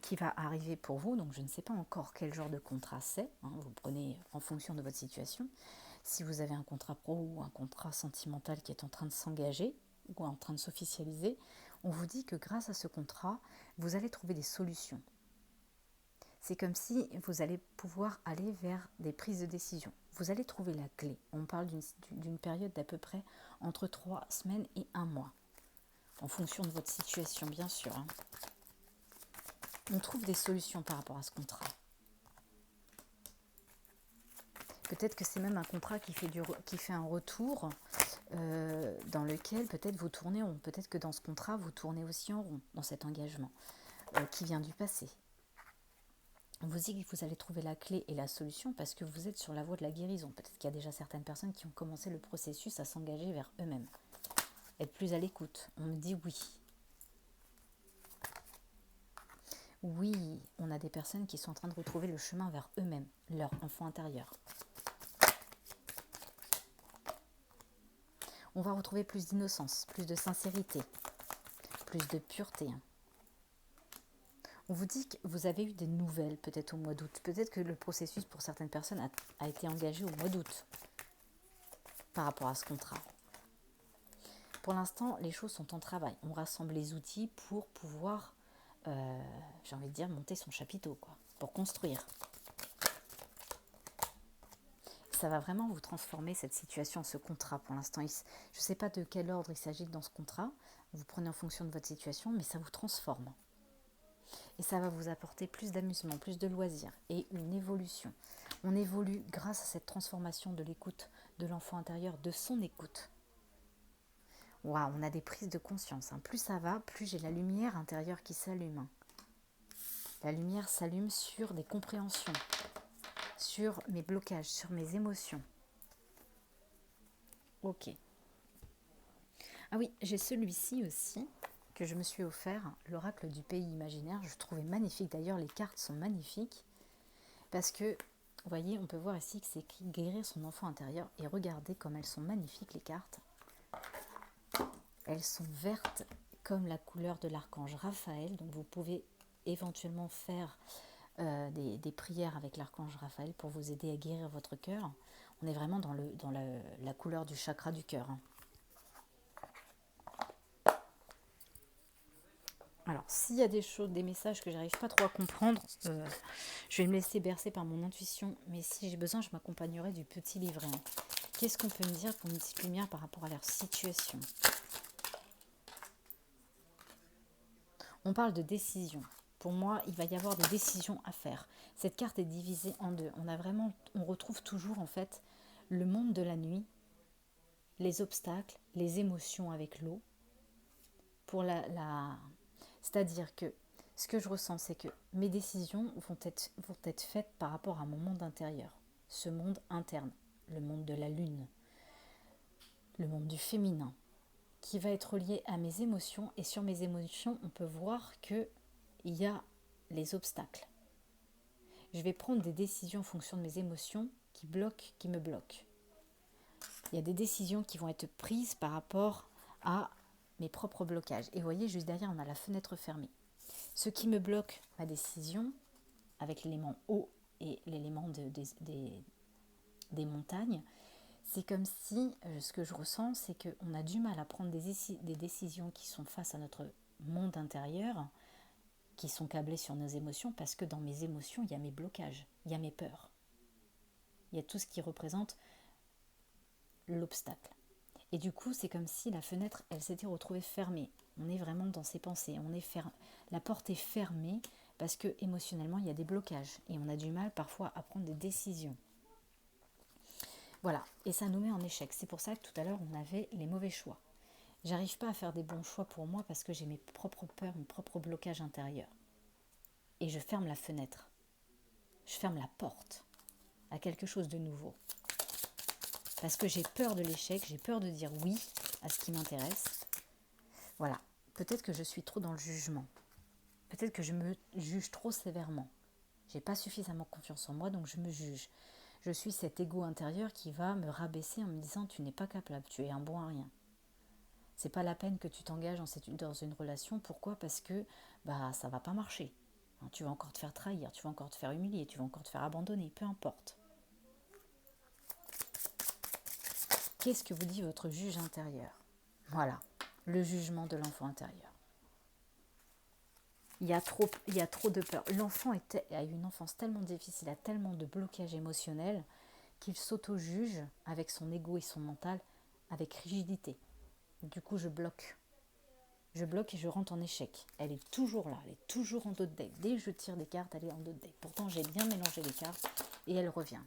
qui va arriver pour vous, donc je ne sais pas encore quel genre de contrat c'est, vous prenez en fonction de votre situation. Si vous avez un contrat pro ou un contrat sentimental qui est en train de s'engager ou en train de s'officialiser, on vous dit que grâce à ce contrat, vous allez trouver des solutions. c'est comme si vous allez pouvoir aller vers des prises de décision. Vous allez trouver la clé. On parle d'une période d'à peu près entre 3 semaines et 1 mois, en fonction de votre situation, bien sûr. On trouve des solutions par rapport à ce contrat. Peut-être que c'est même un contrat qui fait un retour dans lequel peut-être vous tournez en rond. Peut-être que dans ce contrat, vous tournez aussi en rond, dans cet engagement qui vient du passé. On vous dit que vous allez trouver la clé et la solution parce que vous êtes sur la voie de la guérison. Peut-être qu'il y a déjà certaines personnes qui ont commencé le processus à s'engager vers eux-mêmes. Être plus à l'écoute. On me dit oui. Oui, on a des personnes qui sont en train de retrouver le chemin vers eux-mêmes, leur enfant intérieur. On va retrouver plus d'innocence, plus de sincérité, plus de pureté. On vous dit que vous avez eu des nouvelles peut-être au mois d'août. Peut-être que le processus pour certaines personnes a été engagé au mois d'août par rapport à ce contrat. Pour l'instant, les choses sont en travail. On rassemble les outils pour pouvoir, j'ai envie de dire, monter son chapiteau, quoi, pour construire. Ça va vraiment vous transformer cette situation, ce contrat pour l'instant. Je ne sais pas de quel ordre il s'agit dans ce contrat. Vous prenez en fonction de votre situation, mais ça vous transforme. Et ça va vous apporter plus d'amusement, plus de loisirs et une évolution. On évolue grâce à cette transformation de l'écoute de l'enfant intérieur, de son écoute. Waouh, on a des prises de conscience. Plus ça va, plus j'ai la lumière intérieure qui s'allume. La lumière s'allume sur des compréhensions, sur mes blocages, sur mes émotions. Ok. Ah oui, j'ai celui-ci aussi que je me suis offert, l'oracle du pays imaginaire. Je trouvais magnifique. D'ailleurs, les cartes sont magnifiques parce que, vous voyez, on peut voir ici que c'est écrit guérir son enfant intérieur. Et regardez comme elles sont magnifiques, les cartes. Elles sont vertes comme la couleur de l'archange Raphaël. Donc, vous pouvez éventuellement faire des prières avec l'archange Raphaël pour vous aider à guérir votre cœur. On est vraiment dans la couleur du chakra du cœur. Alors, s'il y a des messages que j'arrive pas trop à comprendre, je vais me laisser bercer par mon intuition. Mais si j'ai besoin, je m'accompagnerai du petit livret. Qu'est-ce qu'on peut me dire pour une petite lumière par rapport à leur situation ? On parle de décision. Pour moi, il va y avoir des décisions à faire. Cette carte est divisée en deux. On retrouve toujours en fait le monde de la nuit, les obstacles, les émotions avec l'eau. C'est-à-dire que ce que je ressens, c'est que mes décisions vont être faites par rapport à mon monde intérieur. Ce monde interne, le monde de la lune, le monde du féminin, qui va être lié à mes émotions. Et sur mes émotions, on peut voir qu'il y a les obstacles. Je vais prendre des décisions en fonction de mes émotions qui me bloquent. Il y a des décisions qui vont être prises par rapport à mes propres blocages. Et vous voyez, juste derrière, on a la fenêtre fermée. Ce qui me bloque ma décision, avec l'élément eau et l'élément des montagnes, c'est comme si, ce que je ressens, c'est qu'on a du mal à prendre des décisions qui sont face à notre monde intérieur, qui sont câblées sur nos émotions, parce que dans mes émotions, il y a mes blocages, il y a mes peurs. Il y a tout ce qui représente l'obstacle. Et du coup, c'est comme si la fenêtre, elle s'était retrouvée fermée. On est vraiment dans ses pensées. La porte est fermée parce que émotionnellement, il y a des blocages. Et on a du mal parfois à prendre des décisions. Voilà. Et ça nous met en échec. C'est pour ça que tout à l'heure, on avait les mauvais choix. J'arrive pas à faire des bons choix pour moi parce que j'ai mes propres peurs, mes propres blocages intérieurs. Et je ferme la fenêtre. Je ferme la porte à quelque chose de nouveau. Parce que j'ai peur de l'échec, j'ai peur de dire oui à ce qui m'intéresse. Voilà, peut-être que je suis trop dans le jugement. Peut-être que je me juge trop sévèrement. J'ai pas suffisamment confiance en moi, donc je me juge. Je suis cet ego intérieur qui va me rabaisser en me disant tu n'es pas capable, tu es un bon à rien. C'est pas la peine que tu t'engages dans une relation. Pourquoi ? Parce que ça va pas marcher. Tu vas encore te faire trahir, tu vas encore te faire humilier, tu vas encore te faire abandonner, peu importe. Qu'est-ce que vous dit votre juge intérieur ? Voilà, le jugement de l'enfant intérieur. Il y a trop de peur. L'enfant a eu une enfance tellement difficile, a tellement de blocages émotionnels qu'il s'auto-juge avec son ego et son mental avec rigidité. Du coup, je bloque. Je bloque et je rentre en échec. Elle est toujours là, elle est toujours en dos de deck. Dès que je tire des cartes, elle est en dos de deck. Pourtant, j'ai bien mélangé les cartes et elle revient.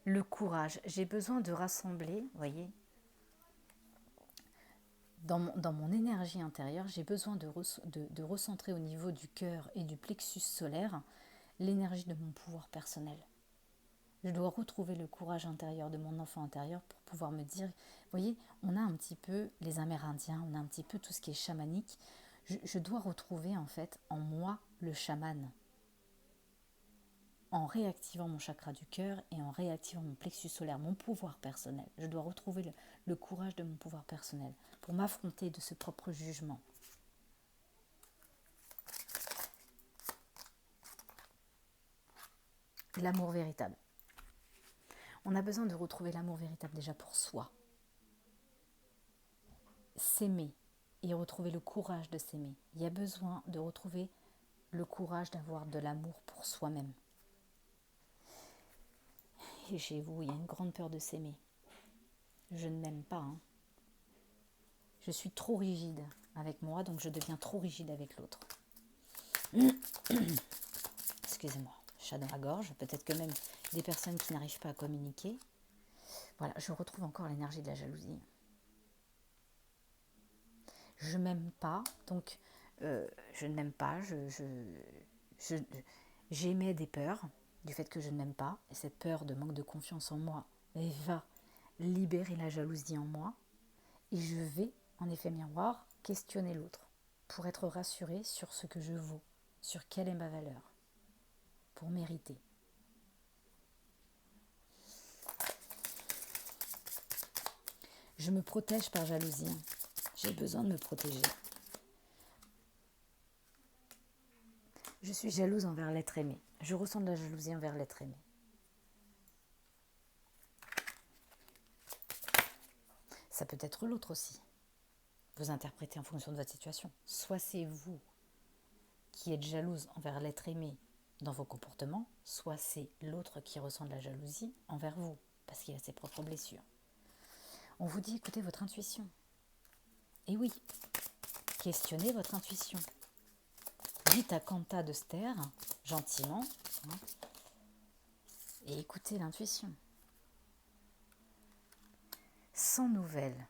Le courage. J'ai besoin de rassembler, vous voyez, dans mon énergie intérieure, j'ai besoin de recentrer au niveau du cœur et du plexus solaire l'énergie de mon pouvoir personnel. Je dois retrouver le courage intérieur de mon enfant intérieur pour pouvoir me dire, vous voyez, on a un petit peu les Amérindiens, on a un petit peu tout ce qui est chamanique. Je dois retrouver en fait en moi le chaman, en réactivant mon chakra du cœur et en réactivant mon plexus solaire, mon pouvoir personnel. Je dois retrouver le courage de mon pouvoir personnel pour m'affronter de ce propre jugement. L'amour véritable. On a besoin de retrouver l'amour véritable déjà pour soi. S'aimer et retrouver le courage de s'aimer. Il y a besoin de retrouver le courage d'avoir de l'amour pour soi-même. Et chez vous, il y a une grande peur de s'aimer. Je ne m'aime pas. Je suis trop rigide avec moi, donc je deviens trop rigide avec l'autre. Excusez-moi, chat dans la gorge. Peut-être que même des personnes qui n'arrivent pas à communiquer. Voilà, je retrouve encore l'énergie de la jalousie. Je m'aime pas, donc je ne m'aime pas. J'émets des peurs du fait que je ne m'aime pas. Et cette peur de manque de confiance en moi va libérer la jalousie en moi. Et je vais, en effet miroir, questionner l'autre pour être rassurée sur ce que je vaux, sur quelle est ma valeur, pour mériter. Je me protège par jalousie. J'ai besoin de me protéger. Je suis jalouse envers l'être aimé. Je ressens de la jalousie envers l'être aimé. Ça peut être l'autre aussi. Vous interprétez en fonction de votre situation. Soit c'est vous qui êtes jalouse envers l'être aimé dans vos comportements, soit c'est l'autre qui ressent de la jalousie envers vous, parce qu'il a ses propres blessures. On vous dit écoutez votre intuition. Et oui, questionnez votre intuition. Dites à Kanta de se taire, gentiment, et écoutez l'intuition. Sans nouvelles.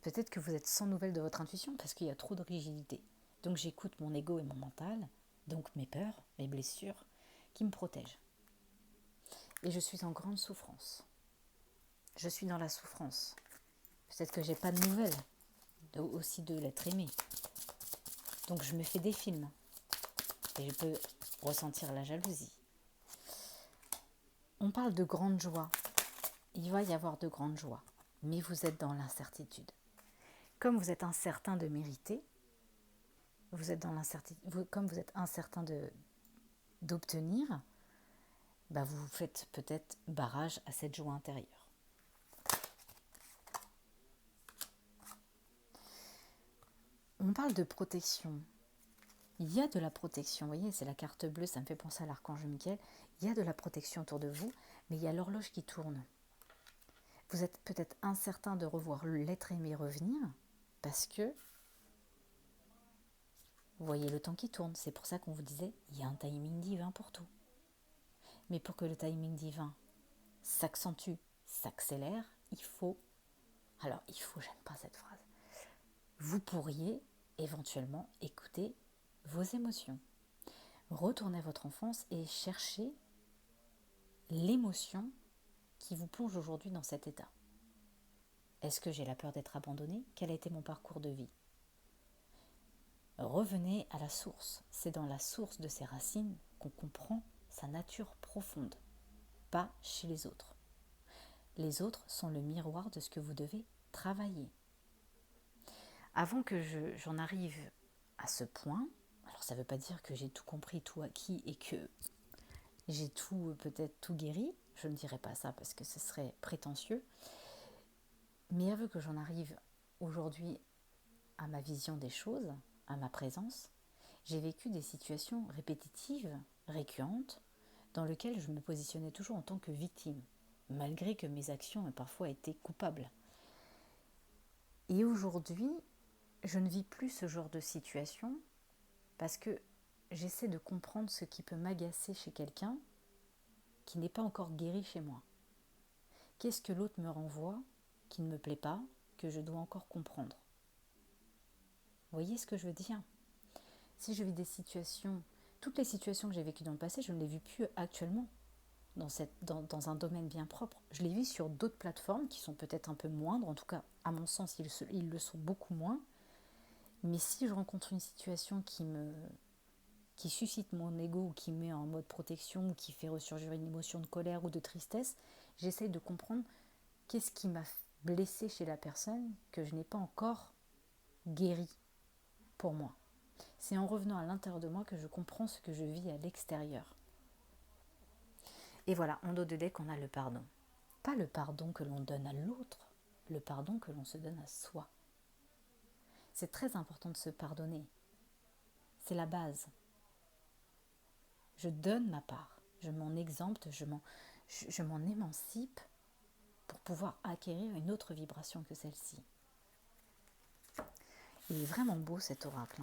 Peut-être que vous êtes sans nouvelles de votre intuition parce qu'il y a trop de rigidité. Donc j'écoute mon ego et mon mental, donc mes peurs, mes blessures, qui me protègent. Et je suis en grande souffrance. Je suis dans la souffrance. Peut-être que j'ai pas de nouvelles aussi de l'être aimé. Donc je me fais des films. Et je peux ressentir la jalousie. On parle de grande joie. Il va y avoir de grandes joies. Mais vous êtes dans l'incertitude. Comme vous êtes incertain de mériter, vous êtes dans l'incertitude. Comme vous êtes incertain d'obtenir, vous faites peut-être barrage à cette joie intérieure. On parle de protection. Il y a de la protection, vous voyez, c'est la carte bleue, ça me fait penser à l'archange Michael. Il y a de la protection autour de vous, mais il y a l'horloge qui tourne. Vous êtes peut-être incertain de revoir l'être aimé revenir, parce que vous voyez le temps qui tourne. C'est pour ça qu'on vous disait, il y a un timing divin pour tout. Mais pour que le timing divin s'accentue, s'accélère, il faut, j'aime pas cette phrase, vous pourriez éventuellement écouter vos émotions. Retournez à votre enfance et cherchez l'émotion qui vous plonge aujourd'hui dans cet état. Est-ce que j'ai la peur d'être abandonnée ? Quel a été mon parcours de vie ? Revenez à la source. C'est dans la source de ces racines qu'on comprend sa nature profonde, pas chez les autres. Les autres sont le miroir de ce que vous devez travailler. Avant que j'en arrive à ce point, alors ça ne veut pas dire que j'ai tout compris, tout acquis et que j'ai peut-être tout guéri, je ne dirais pas ça parce que ce serait prétentieux, mais avant que j'en arrive aujourd'hui à ma vision des choses, à ma présence, j'ai vécu des situations répétitives, récurrentes, dans lesquelles je me positionnais toujours en tant que victime, malgré que mes actions aient parfois été coupables. Et aujourd'hui, je ne vis plus ce genre de situation parce que j'essaie de comprendre ce qui peut m'agacer chez quelqu'un qui n'est pas encore guéri chez moi. Qu'est-ce que l'autre me renvoie qui ne me plaît pas, que je dois encore comprendre? Vous voyez ce que je veux dire? Si je vis des situations, toutes les situations que j'ai vécues dans le passé, je ne les vis plus actuellement dans un domaine bien propre. Je les vis sur d'autres plateformes qui sont peut-être un peu moindres, en tout cas à mon sens ils le sont beaucoup moins. Mais si je rencontre une situation qui suscite mon ego ou qui me met en mode protection ou qui fait ressurgir une émotion de colère ou de tristesse, j'essaye de comprendre qu'est-ce qui m'a blessé chez la personne que je n'ai pas encore guéri pour moi. C'est en revenant à l'intérieur de moi que je comprends ce que je vis à l'extérieur. Et voilà, en dos de deck, on a le pardon. Pas le pardon que l'on donne à l'autre, le pardon que l'on se donne à soi. C'est très important de se pardonner. C'est la base. Je donne ma part, je m'en exempte, je m'en émancipe pour pouvoir acquérir une autre vibration que celle-ci. Il est vraiment beau cet oracle.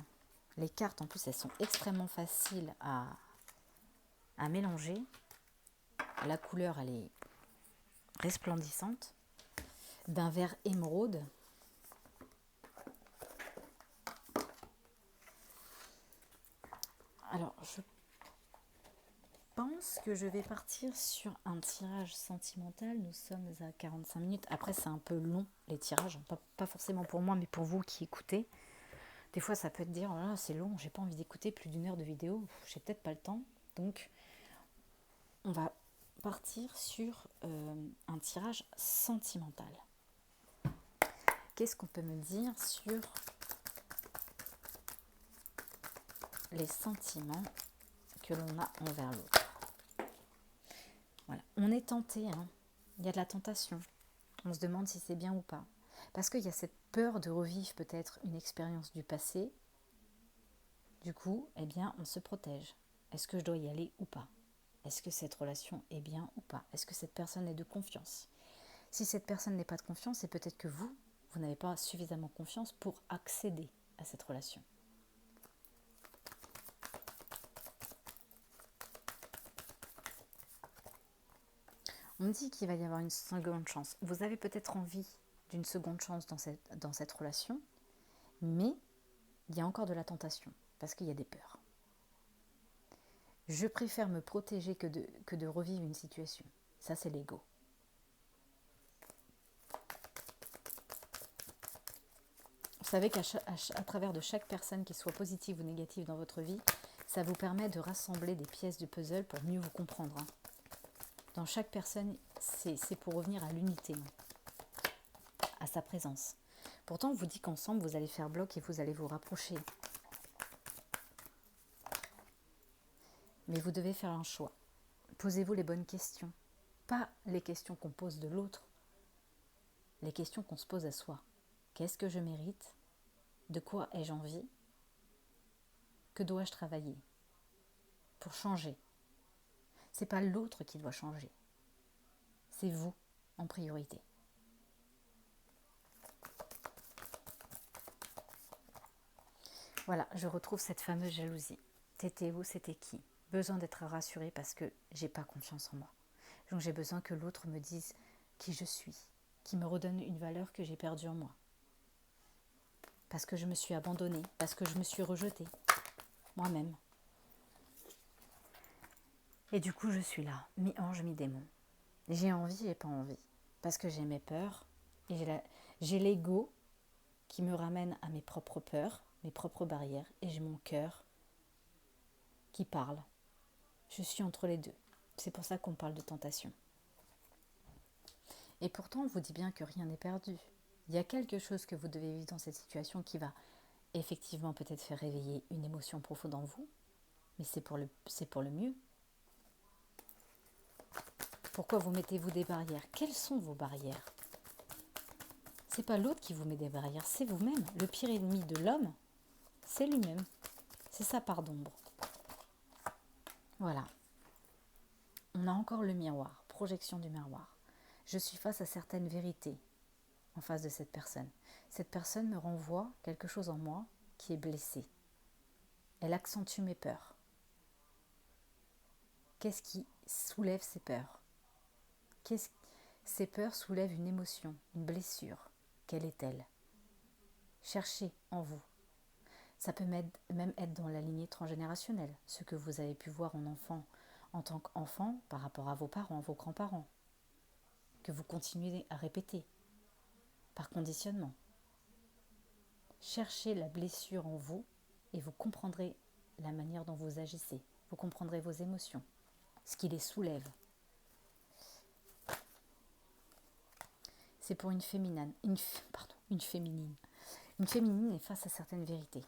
Les cartes, en plus, elles sont extrêmement faciles à mélanger. La couleur, elle est resplendissante, d'un vert émeraude. Alors, je pense que je vais partir sur un tirage sentimental. Nous sommes à 45 minutes. Après, c'est un peu long, les tirages. Pas forcément pour moi, mais pour vous qui écoutez. Des fois, ça peut te dire, oh là, c'est long, j'ai pas envie d'écouter plus d'une heure de vidéo. J'ai peut-être pas le temps. Donc, on va partir sur un tirage sentimental. Qu'est-ce qu'on peut me dire sur les sentiments que l'on a envers l'autre? Voilà. On est tenté, hein. Il y a de la tentation. On se demande si c'est bien ou pas. Parce qu'il y a cette peur de revivre peut-être une expérience du passé. Du coup, eh bien, on se protège. Est-ce que je dois y aller ou pas? Est-ce que cette relation est bien ou pas? Est-ce que cette personne est de confiance? Si cette personne n'est pas de confiance, c'est peut-être que vous n'avez pas suffisamment confiance pour accéder à cette relation. On me dit qu'il va y avoir une seconde chance. Vous avez peut-être envie d'une seconde chance dans cette relation, mais il y a encore de la tentation, parce qu'il y a des peurs. Je préfère me protéger que de revivre une situation. Ça, c'est l'ego. Vous savez qu'à travers de chaque personne, qui soit positive ou négative dans votre vie, ça vous permet de rassembler des pièces du puzzle pour mieux vous comprendre. Hein. Dans chaque personne, c'est pour revenir à l'unité, à sa présence. Pourtant, on vous dit qu'ensemble, vous allez faire bloc et vous allez vous rapprocher. Mais vous devez faire un choix. Posez-vous les bonnes questions. Pas les questions qu'on pose de l'autre, les questions qu'on se pose à soi. Qu'est-ce que je mérite? De quoi ai-je envie? Que dois-je travailler pour changer? C'est pas l'autre qui doit changer. C'est vous en priorité. Voilà, je retrouve cette fameuse jalousie. T'étais où, c'était qui? Besoin d'être rassurée parce que j'ai pas confiance en moi. Donc j'ai besoin que l'autre me dise qui je suis, qui me redonne une valeur que j'ai perdue en moi. Parce que je me suis abandonnée, parce que je me suis rejetée, moi-même. Et du coup, je suis là, mi-ange, mi-démon. J'ai envie, j'ai pas envie. Parce que j'ai mes peurs, et j'ai l'ego qui me ramène à mes propres peurs, mes propres barrières, et j'ai mon cœur qui parle. Je suis entre les deux. C'est pour ça qu'on parle de tentation. Et pourtant, on vous dit bien que rien n'est perdu. Il y a quelque chose que vous devez vivre dans cette situation qui va effectivement peut-être faire réveiller une émotion profonde en vous, mais c'est pour le mieux. Pourquoi vous mettez-vous des barrières? Quelles sont vos barrières? C'est pas l'autre qui vous met des barrières, c'est vous-même. Le pire ennemi de l'homme, c'est lui-même. C'est sa part d'ombre. Voilà. On a encore le miroir, projection du miroir. Je suis face à certaines vérités en face de cette personne. Cette personne me renvoie quelque chose en moi qui est blessé. Elle accentue mes peurs. Qu'est-ce qui soulève ces peurs? Ces peurs soulèvent une émotion, une blessure. Quelle est-elle? Cherchez en vous. Ça peut même être dans la lignée transgénérationnelle, ce que vous avez pu voir en tant qu'enfant par rapport à vos parents, vos grands-parents, que vous continuez à répéter par conditionnement. Cherchez la blessure en vous et vous comprendrez la manière dont vous agissez. Vous comprendrez vos émotions, ce qui les soulève. C'est pour une féminine. Une féminine est face à certaines vérités,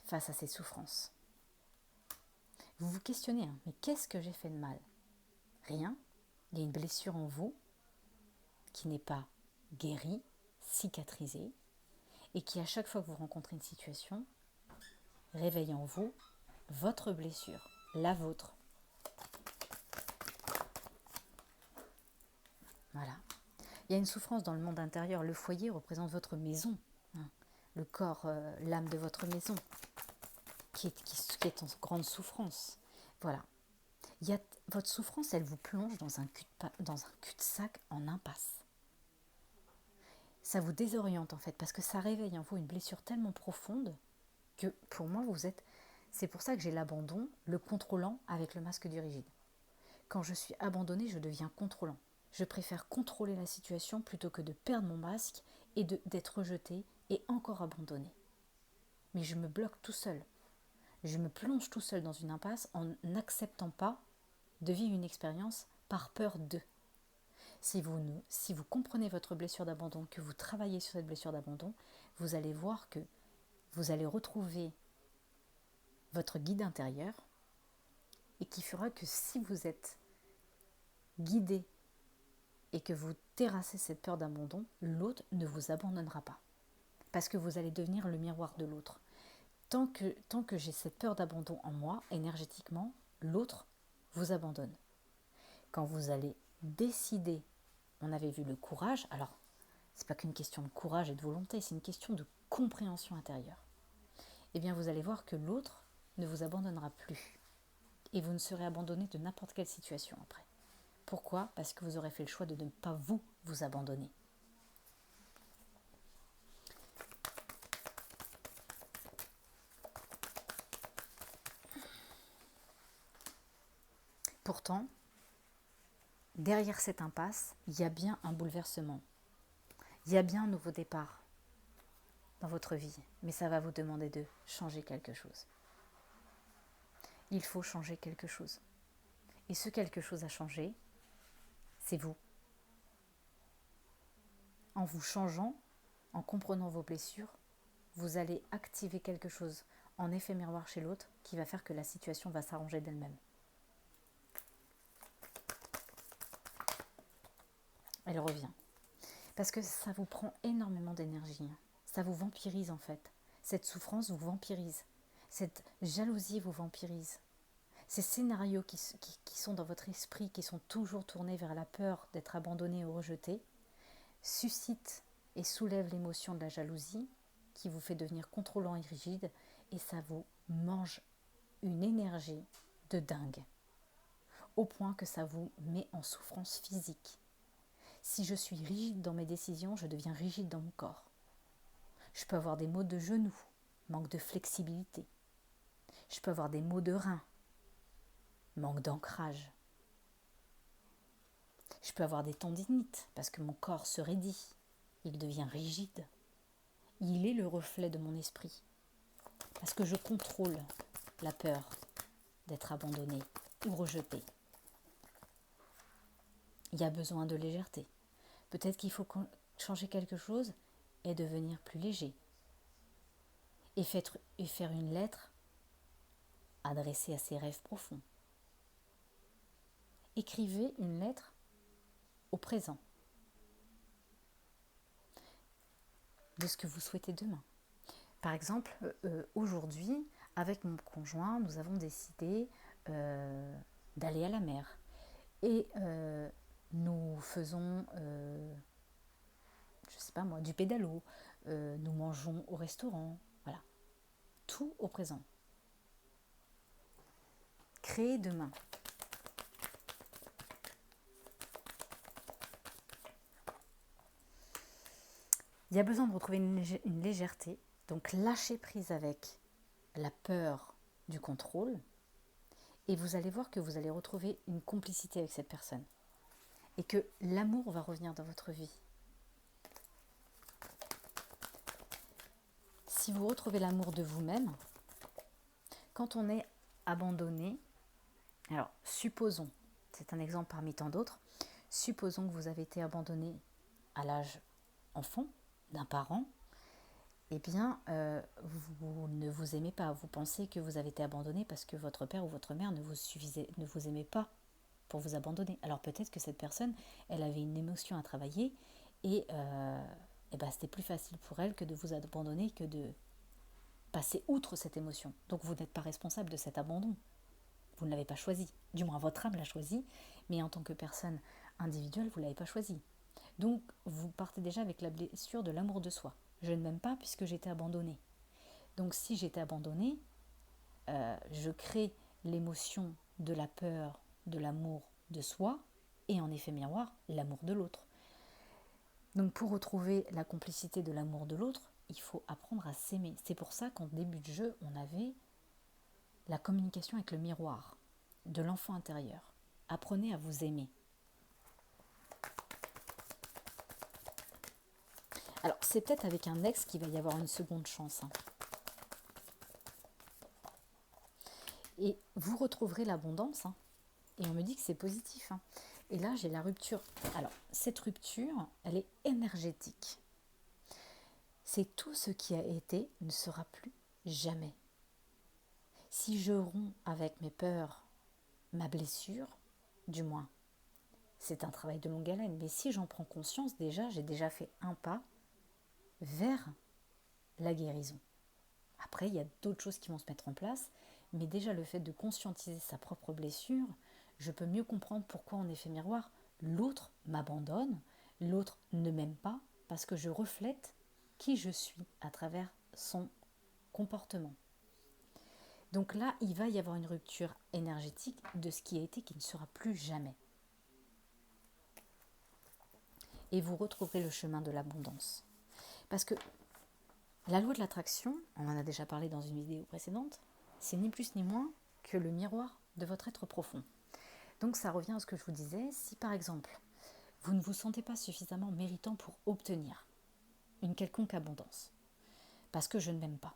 face à ses souffrances. Vous vous questionnez, mais qu'est-ce que j'ai fait de mal? Rien. Il y a une blessure en vous qui n'est pas guérie, cicatrisée, et qui, à chaque fois que vous rencontrez une situation, réveille en vous votre blessure, la vôtre. Voilà. Il y a une souffrance dans le monde intérieur. Le foyer représente votre maison, le corps, l'âme de votre maison, qui est en grande souffrance. Voilà. Votre souffrance, elle vous plonge dans un cul-de-sac en impasse. Ça vous désoriente en fait, parce que ça réveille en vous une blessure tellement profonde que pour moi, c'est pour ça que j'ai l'abandon, le contrôlant avec le masque du rigide. Quand je suis abandonnée, je deviens contrôlant. Je préfère contrôler la situation plutôt que de perdre mon masque et d'être rejetée et encore abandonnée. Mais je me bloque tout seul. Je me plonge tout seul dans une impasse en n'acceptant pas de vivre une expérience par peur d'eux. Si vous comprenez votre blessure d'abandon, que vous travaillez sur cette blessure d'abandon, vous allez voir que vous allez retrouver votre guide intérieur et qui fera que si vous êtes guidé et que vous terrassez cette peur d'abandon, l'autre ne vous abandonnera pas. Parce que vous allez devenir le miroir de l'autre. Tant que j'ai cette peur d'abandon en moi, énergétiquement, l'autre vous abandonne. Quand vous allez décider, on avait vu le courage, alors c'est pas qu'une question de courage et de volonté, c'est une question de compréhension intérieure. Eh bien vous allez voir que l'autre ne vous abandonnera plus. Et vous ne serez abandonné de n'importe quelle situation après. Pourquoi? Parce que vous aurez fait le choix de ne pas vous abandonner. Pourtant, derrière cette impasse, il y a bien un bouleversement. Il y a bien un nouveau départ dans votre vie. Mais ça va vous demander de changer quelque chose. Il faut changer quelque chose. Et ce quelque chose à changer, c'est vous. En vous changeant, en comprenant vos blessures, vous allez activer quelque chose en effet miroir chez l'autre qui va faire que la situation va s'arranger d'elle-même. Elle revient. Parce que ça vous prend énormément d'énergie. Ça vous vampirise en fait. Cette souffrance vous vampirise. Cette jalousie vous vampirise. Ces scénarios qui sont dans votre esprit, qui sont toujours tournés vers la peur d'être abandonné ou rejeté, suscitent et soulèvent l'émotion de la jalousie qui vous fait devenir contrôlant et rigide, et ça vous mange une énergie de dingue, au point que ça vous met en souffrance physique. Si je suis rigide dans mes décisions, je deviens rigide dans mon corps. Je peux avoir des maux de genoux, manque de flexibilité. Je peux avoir des maux de reins, manque d'ancrage. Je peux avoir des tendinites parce que mon corps se raidit. Il devient rigide. Il est le reflet de mon esprit. Parce que je contrôle la peur d'être abandonné ou rejeté. Il y a besoin de légèreté. Peut-être qu'il faut changer quelque chose et devenir plus léger. Et faire une lettre adressée à ses rêves profonds. Écrivez une lettre au présent de ce que vous souhaitez demain. Par exemple, aujourd'hui, avec mon conjoint, nous avons décidé d'aller à la mer. Et nous faisons, je sais pas moi, du pédalo. Nous mangeons au restaurant. Voilà, tout au présent. Créer demain. Il y a besoin de retrouver une légèreté. Donc lâcher prise avec la peur du contrôle. Et vous allez voir que vous allez retrouver une complicité avec cette personne. Et que l'amour va revenir dans votre vie. Si vous retrouvez l'amour de vous-même, quand on est abandonné, alors supposons, c'est un exemple parmi tant d'autres, supposons que vous avez été abandonné à l'âge enfant d'un parent, eh bien, vous ne vous aimez pas. Vous pensez que vous avez été abandonné parce que votre père ou votre mère ne vous aimait pas pour vous abandonner. Alors peut-être que cette personne, elle avait une émotion à travailler et c'était plus facile pour elle que de vous abandonner, que de passer outre cette émotion. Donc vous n'êtes pas responsable de cet abandon. Vous ne l'avez pas choisi. Du moins, votre âme l'a choisi, mais en tant que personne individuelle, vous ne l'avez pas choisi. Donc, vous partez déjà avec la blessure de l'amour de soi. Je ne m'aime pas puisque j'ai été abandonnée. Donc, si j'ai été abandonnée, je crée l'émotion de la peur, de l'amour de soi, et en effet miroir, l'amour de l'autre. Donc, pour retrouver la complicité de l'amour de l'autre, il faut apprendre à s'aimer. C'est pour ça qu'en début de jeu, on avait la communication avec le miroir de l'enfant intérieur. Apprenez à vous aimer. Alors, c'est peut-être avec un ex qu'il va y avoir une seconde chance. Et vous retrouverez l'abondance. Et on me dit que c'est positif. Et là, j'ai la rupture. Alors, cette rupture, elle est énergétique. C'est tout ce qui a été ne sera plus jamais. Si je romps avec mes peurs, ma blessure, du moins, c'est un travail de longue haleine. Mais si j'en prends conscience, j'ai déjà fait un pas vers la guérison. Après, il y a d'autres choses qui vont se mettre en place, mais déjà le fait de conscientiser sa propre blessure, je peux mieux comprendre pourquoi en effet miroir, l'autre m'abandonne, l'autre ne m'aime pas, parce que je reflète qui je suis à travers son comportement. Donc là, il va y avoir une rupture énergétique de ce qui a été, qui ne sera plus jamais. Et vous retrouverez le chemin de l'abondance. Parce que la loi de l'attraction, on en a déjà parlé dans une vidéo précédente, c'est ni plus ni moins que le miroir de votre être profond. Donc ça revient à ce que je vous disais, si par exemple, vous ne vous sentez pas suffisamment méritant pour obtenir une quelconque abondance, parce que je ne m'aime pas,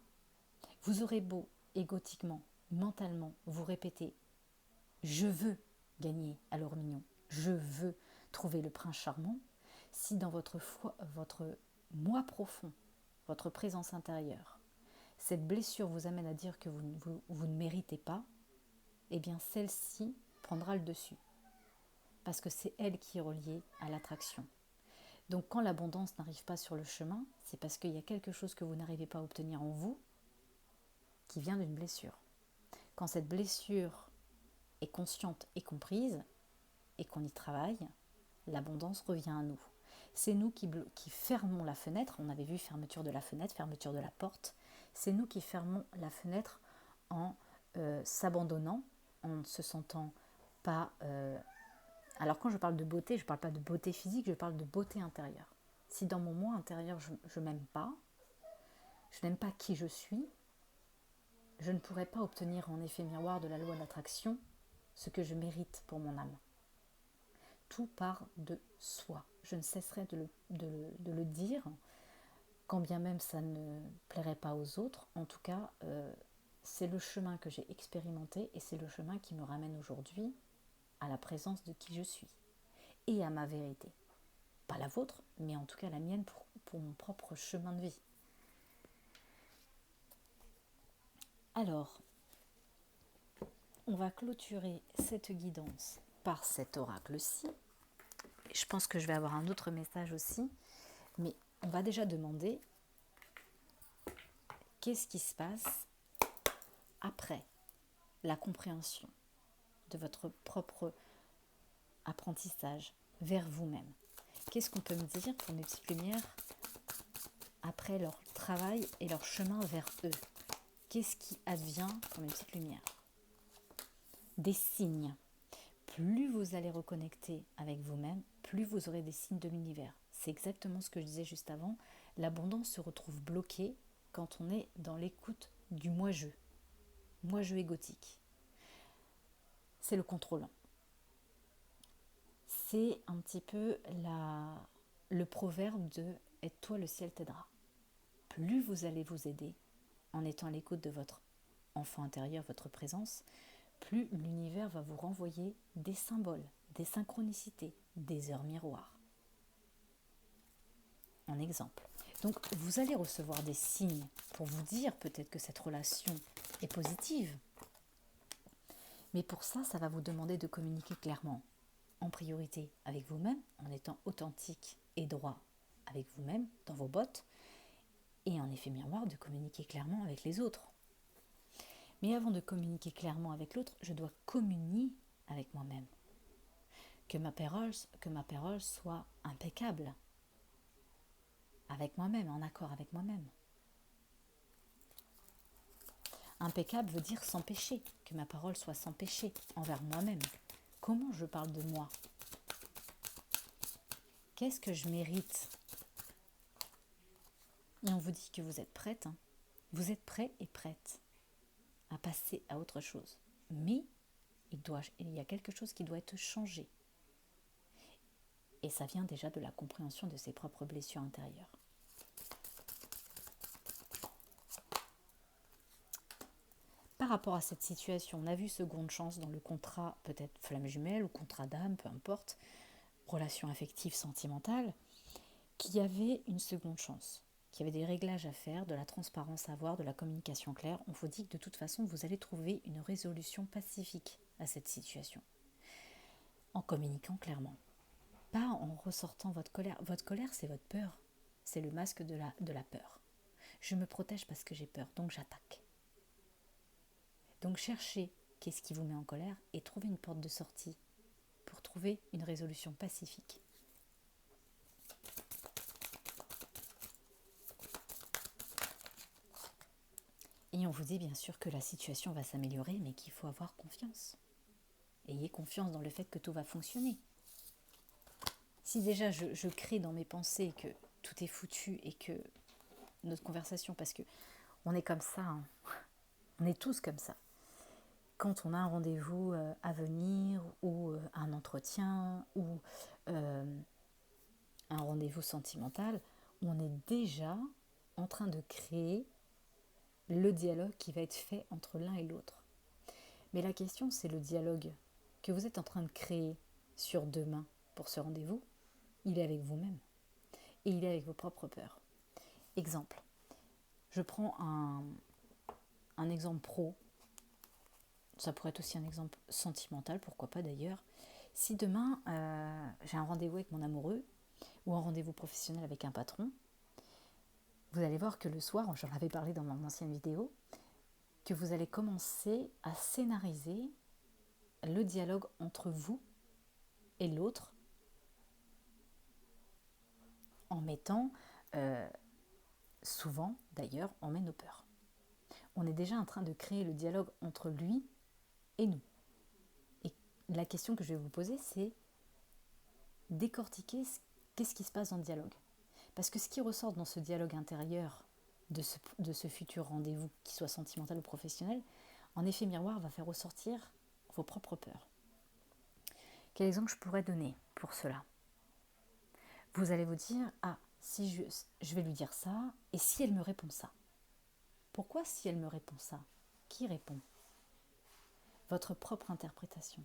vous aurez beau égotiquement, mentalement, vous répéter « je veux gagner à l'or mignon, je veux trouver le prince charmant », si dans votre moi profond, votre présence intérieure, cette blessure vous amène à dire que vous ne méritez pas, eh bien celle-ci prendra le dessus. Parce que c'est elle qui est reliée à l'attraction. Donc quand l'abondance n'arrive pas sur le chemin, c'est parce qu'il y a quelque chose que vous n'arrivez pas à obtenir en vous qui vient d'une blessure. Quand cette blessure est consciente et comprise et qu'on y travaille, l'abondance revient à nous. C'est nous qui fermons la fenêtre. On avait vu fermeture de la fenêtre, fermeture de la porte. C'est nous qui fermons la fenêtre en s'abandonnant, en ne se sentant pas... Alors quand je parle de beauté, je ne parle pas de beauté physique, je parle de beauté intérieure. Si dans mon moi intérieur, je ne m'aime pas, je n'aime pas qui je suis, je ne pourrai pas obtenir en effet miroir de la loi de l'attraction ce que je mérite pour mon âme. Tout part de soi. Je ne cesserai de le dire, quand bien même ça ne plairait pas aux autres. En tout cas, c'est le chemin que j'ai expérimenté et c'est le chemin qui me ramène aujourd'hui à la présence de qui je suis et à ma vérité. Pas la vôtre, mais en tout cas la mienne pour mon propre chemin de vie. Alors, on va clôturer cette guidance par cet oracle-ci. Je pense que je vais avoir un autre message aussi, mais on va déjà demander qu'est-ce qui se passe après la compréhension de votre propre apprentissage vers vous-même? Qu'est-ce qu'on peut me dire pour mes petites lumières après leur travail et leur chemin vers eux? Qu'est-ce qui advient pour mes petites lumières? Des signes. Plus vous allez reconnecter avec vous-même, plus vous aurez des signes de l'univers. C'est exactement ce que je disais juste avant. L'abondance se retrouve bloquée quand on est dans l'écoute du moi-je égotique. C'est le contrôlant. C'est un petit peu le proverbe de « aide-toi, le ciel t'aidera ». Plus vous allez vous aider en étant à l'écoute de votre enfant intérieur, votre présence, plus l'univers va vous renvoyer des symboles, des synchronicités, des heures miroirs. En exemple. Donc vous allez recevoir des signes pour vous dire peut-être que cette relation est positive. Mais pour ça, ça va vous demander de communiquer clairement, en priorité avec vous-même, en étant authentique et droit avec vous-même, dans vos bottes, et en effet miroir, de communiquer clairement avec les autres. Mais avant de communiquer clairement avec l'autre, je dois communier avec moi-même. Que ma parole soit impeccable avec moi-même, en accord avec moi-même. Impeccable veut dire sans péché, que ma parole soit sans péché envers moi-même. Comment je parle de moi? Qu'est-ce que je mérite? Et on vous dit que vous êtes prête, hein. Vous êtes prêt et prête à passer à autre chose. Mais il y a quelque chose qui doit être changé. Et ça vient déjà de la compréhension de ses propres blessures intérieures. Par rapport à cette situation, on a vu seconde chance dans le contrat, peut-être flamme jumelle ou contrat d'âme, peu importe, relation affective, sentimentale, qu'il y avait une seconde chance, qu'il y avait des réglages à faire, de la transparence à avoir, de la communication claire. On vous dit que de toute façon, vous allez trouver une résolution pacifique à cette situation, en communiquant clairement. Pas en ressortant votre colère. Votre colère, c'est votre peur. C'est le masque de la peur. Je me protège parce que j'ai peur, donc j'attaque. Donc cherchez qu'est-ce qui vous met en colère et trouvez une porte de sortie pour trouver une résolution pacifique. Et on vous dit bien sûr que la situation va s'améliorer, mais qu'il faut avoir confiance. Ayez confiance dans le fait que tout va fonctionner. Si déjà je crée dans mes pensées que tout est foutu et que notre conversation, parce que on est comme ça, hein. On est tous comme ça. Quand on a un rendez-vous à venir ou un entretien ou un rendez-vous sentimental, on est déjà en train de créer le dialogue qui va être fait entre l'un et l'autre. Mais la question, c'est le dialogue que vous êtes en train de créer sur demain pour ce rendez-vous, il est avec vous-même et il est avec vos propres peurs. Exemple, je prends un exemple pro. Ça pourrait être aussi un exemple sentimental, pourquoi pas d'ailleurs. Si demain, j'ai un rendez-vous avec mon amoureux ou un rendez-vous professionnel avec un patron, vous allez voir que le soir, j'en avais parlé dans mon ancienne vidéo, que vous allez commencer à scénariser le dialogue entre vous et l'autre en mettant, souvent d'ailleurs, on met nos peurs. On est déjà en train de créer le dialogue entre lui et nous. Et la question que je vais vous poser, c'est décortiquer qu'est-ce qui se passe dans le dialogue. Parce que ce qui ressort dans ce dialogue intérieur de ce futur rendez-vous, qu'il soit sentimental ou professionnel, en effet miroir, va faire ressortir vos propres peurs. Quel exemple je pourrais donner pour cela? Vous allez vous dire, si je vais lui dire ça, et si elle me répond ça? Pourquoi si elle me répond ça? Qui répond? Votre propre interprétation,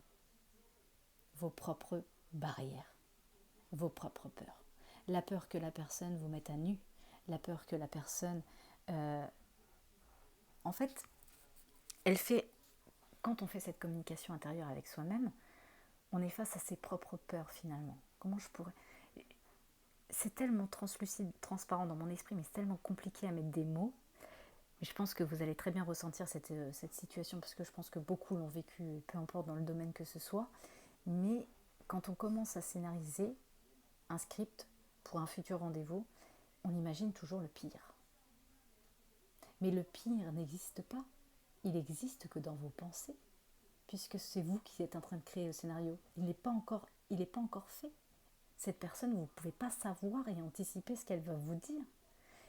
vos propres barrières, vos propres peurs. La peur que la personne vous mette à nu, la peur que la personne... En fait, quand on fait cette communication intérieure avec soi-même, on est face à ses propres peurs finalement. Comment je pourrais... C'est tellement translucide, transparent dans mon esprit, mais c'est tellement compliqué à mettre des mots. Mais je pense que vous allez très bien ressentir cette situation parce que je pense que beaucoup l'ont vécu, peu importe dans le domaine que ce soit. Mais quand on commence à scénariser un script pour un futur rendez-vous, on imagine toujours le pire. Mais le pire n'existe pas. Il n'existe que dans vos pensées, puisque c'est vous qui êtes en train de créer le scénario. Il n'est pas encore fait. Cette personne, vous ne pouvez pas savoir et anticiper ce qu'elle va vous dire.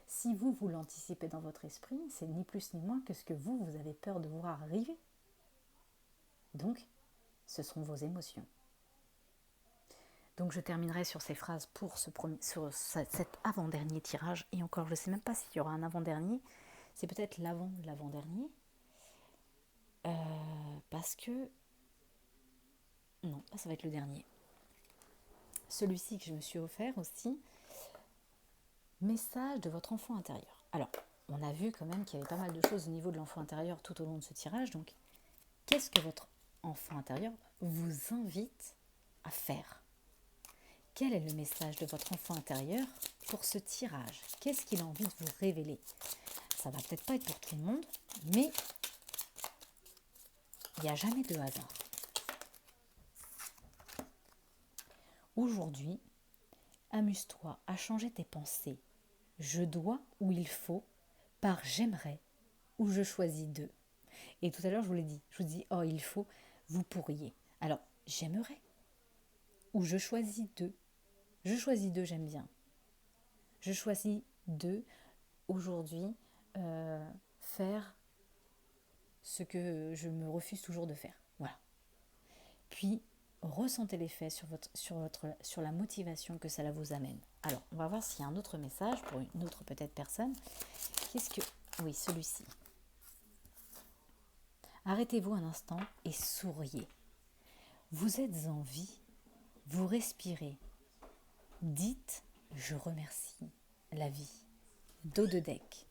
Si vous l'anticipez dans votre esprit, c'est ni plus ni moins que ce que vous avez peur de voir arriver. Donc, ce sont vos émotions. Donc je terminerai sur ces phrases pour sur cet avant-dernier tirage. Et encore, je ne sais même pas s'il y aura un avant-dernier. C'est peut-être l'avant de l'avant-dernier. Parce que... Non, ça va être le dernier. Celui-ci que je me suis offert aussi. Message de votre enfant intérieur. Alors, on a vu quand même qu'il y avait pas mal de choses au niveau de l'enfant intérieur tout au long de ce tirage. Donc, qu'est-ce que votre enfant intérieur vous invite à faire ? Quel est le message de votre enfant intérieur pour ce tirage ? Qu'est-ce qu'il a envie de vous révéler ? Ça va peut-être pas être pour tout le monde, mais il n'y a jamais de hasard. Aujourd'hui, amuse-toi à changer tes pensées. Je dois ou il faut, par j'aimerais ou je choisis de. Et tout à l'heure, je vous l'ai dit. Je vous dis, oh, il faut, vous pourriez. Alors, j'aimerais ou je choisis de. Je choisis de, j'aime bien. Je choisis de, aujourd'hui, faire ce que je me refuse toujours de faire. Voilà. Puis, ressentez l'effet sur la motivation que cela vous amène. Alors, on va voir s'il y a un autre message pour une autre peut-être personne. Qu'est-ce que... Oui, celui-ci. Arrêtez-vous un instant et souriez. Vous êtes en vie, vous respirez. Dites « Je remercie la vie ». Dos de deck.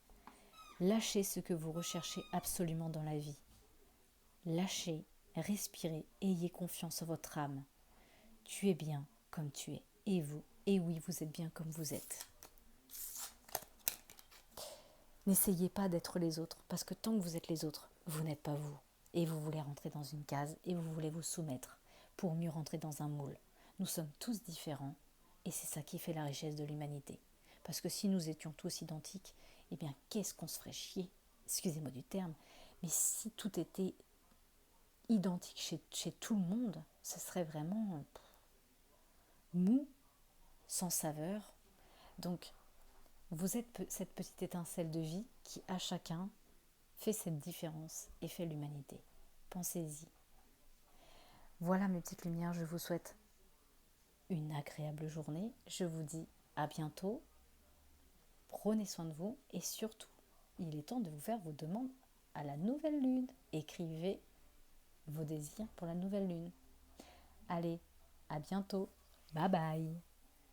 Lâchez ce que vous recherchez absolument dans la vie. Lâchez, respirez, ayez confiance en votre âme. Tu es bien comme tu es. Et vous, et oui, vous êtes bien comme vous êtes. N'essayez pas d'être les autres, parce que tant que vous êtes les autres, vous n'êtes pas vous. Et vous voulez rentrer dans une case, et vous voulez vous soumettre pour mieux rentrer dans un moule. Nous sommes tous différents, et c'est ça qui fait la richesse de l'humanité. Parce que si nous étions tous identiques, eh bien, qu'est-ce qu'on se ferait chier ? Excusez-moi du terme, mais si tout était identique chez tout le monde, ce serait vraiment mou, sans saveur. Donc, vous êtes cette petite étincelle de vie qui, à chacun, fait cette différence et fait l'humanité. Pensez-y. Voilà mes petites lumières, je vous souhaite une agréable journée. Je vous dis à bientôt. Prenez soin de vous et surtout, il est temps de vous faire vos demandes à la nouvelle lune. Écrivez vos désirs pour la nouvelle lune. Allez, à bientôt. Bye bye.